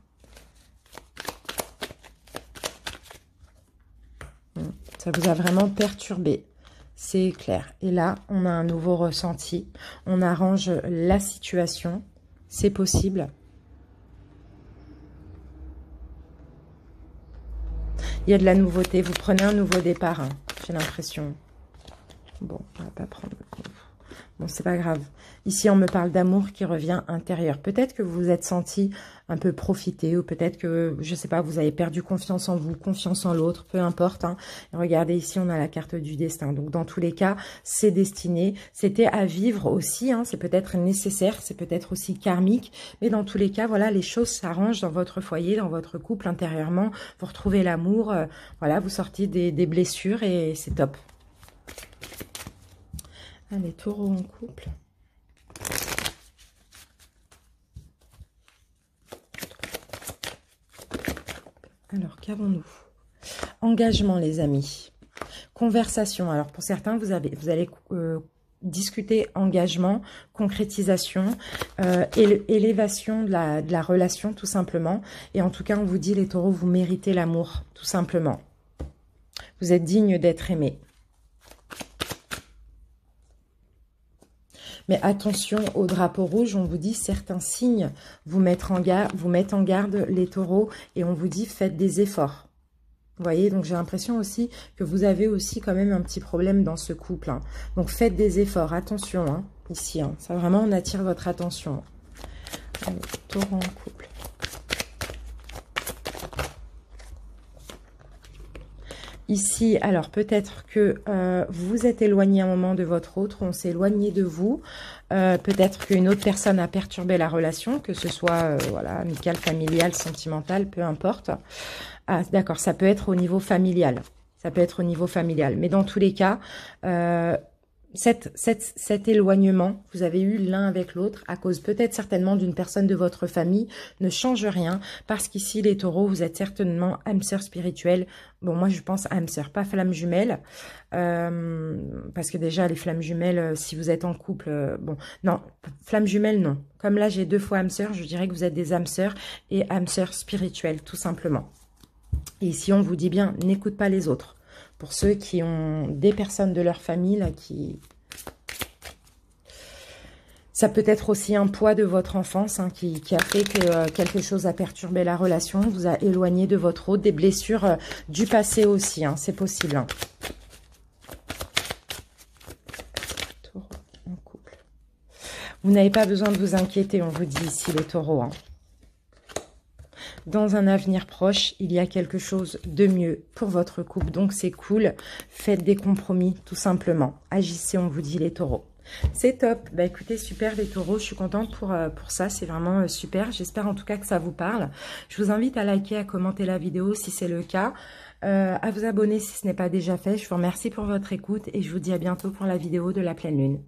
Ça vous a vraiment perturbé. C'est clair. Et là, on a un nouveau ressenti. On arrange la situation. C'est possible. Il y a de la nouveauté. Vous prenez un nouveau départ, hein, j'ai l'impression. Bon, on va pas prendre... Bon, c'est pas grave. Ici, on me parle d'amour qui revient intérieur. Peut-être que vous vous êtes senti un peu profité ou peut-être que, je sais pas, vous avez perdu confiance en vous, confiance en l'autre, peu importe. Hein. Regardez, ici, on a la carte du destin. Donc, dans tous les cas, c'est destiné. C'était à vivre aussi. Hein. C'est peut-être nécessaire, c'est peut-être aussi karmique. Mais dans tous les cas, voilà, les choses s'arrangent dans votre foyer, dans votre couple intérieurement. Vous retrouvez l'amour. Voilà, vous sortez des blessures et c'est top. Allez, taureau en couple. Alors, qu'avons-nous? Engagement, les amis. Conversation. Alors, pour certains, vous allez discuter engagement, concrétisation, élévation de la relation tout simplement. Et en tout cas, on vous dit les taureaux, vous méritez l'amour tout simplement. Vous êtes digne d'être aimé. Mais attention au drapeau rouge, on vous dit certains signes vous mettent en garde les taureaux et on vous dit faites des efforts. Vous voyez, donc j'ai l'impression aussi que vous avez aussi quand même un petit problème dans ce couple. Hein. Donc faites des efforts, attention, hein, ici. Hein. Ça vraiment, on attire votre attention. Allez, taureau en couple. Ici, alors peut-être que vous vous êtes éloigné un moment de votre autre, on s'est éloigné de vous. Peut-être qu'une autre personne a perturbé la relation, que ce soit voilà, amicale, familiale, sentimentale, peu importe. Ah, d'accord, ça peut être au niveau familial. Ça peut être au niveau familial. Mais dans tous les cas, cet éloignement, vous avez eu l'un avec l'autre, à cause peut-être certainement d'une personne de votre famille, ne change rien, parce qu'ici, les taureaux, vous êtes certainement âme sœur spirituelle. Bon, moi, je pense âme sœur, pas flamme jumelle, parce que déjà, les flammes jumelles, si vous êtes en couple, bon, non, flamme jumelle, non. Comme là, j'ai 2 fois âme sœur, je dirais que vous êtes des âmes sœurs et âme sœur spirituelle, tout simplement. Et ici, on vous dit bien, n'écoute pas les autres. Pour ceux qui ont des personnes de leur famille, là, ça peut être aussi un poids de votre enfance hein, qui a fait que quelque chose a perturbé la relation, vous a éloigné de votre autre, des blessures du passé aussi, hein, c'est possible. Hein. Taureau en couple. Vous n'avez pas besoin de vous inquiéter, on vous dit ici les taureaux. Hein. Dans un avenir proche, il y a quelque chose de mieux pour votre couple. Donc, c'est cool. Faites des compromis, tout simplement. Agissez, on vous dit, les taureaux. C'est top. Bah, écoutez, super les taureaux. Je suis contente pour ça. C'est vraiment super. J'espère en tout cas que ça vous parle. Je vous invite à liker, à commenter la vidéo si c'est le cas. À vous abonner si ce n'est pas déjà fait. Je vous remercie pour votre écoute et je vous dis à bientôt pour la vidéo de la pleine lune.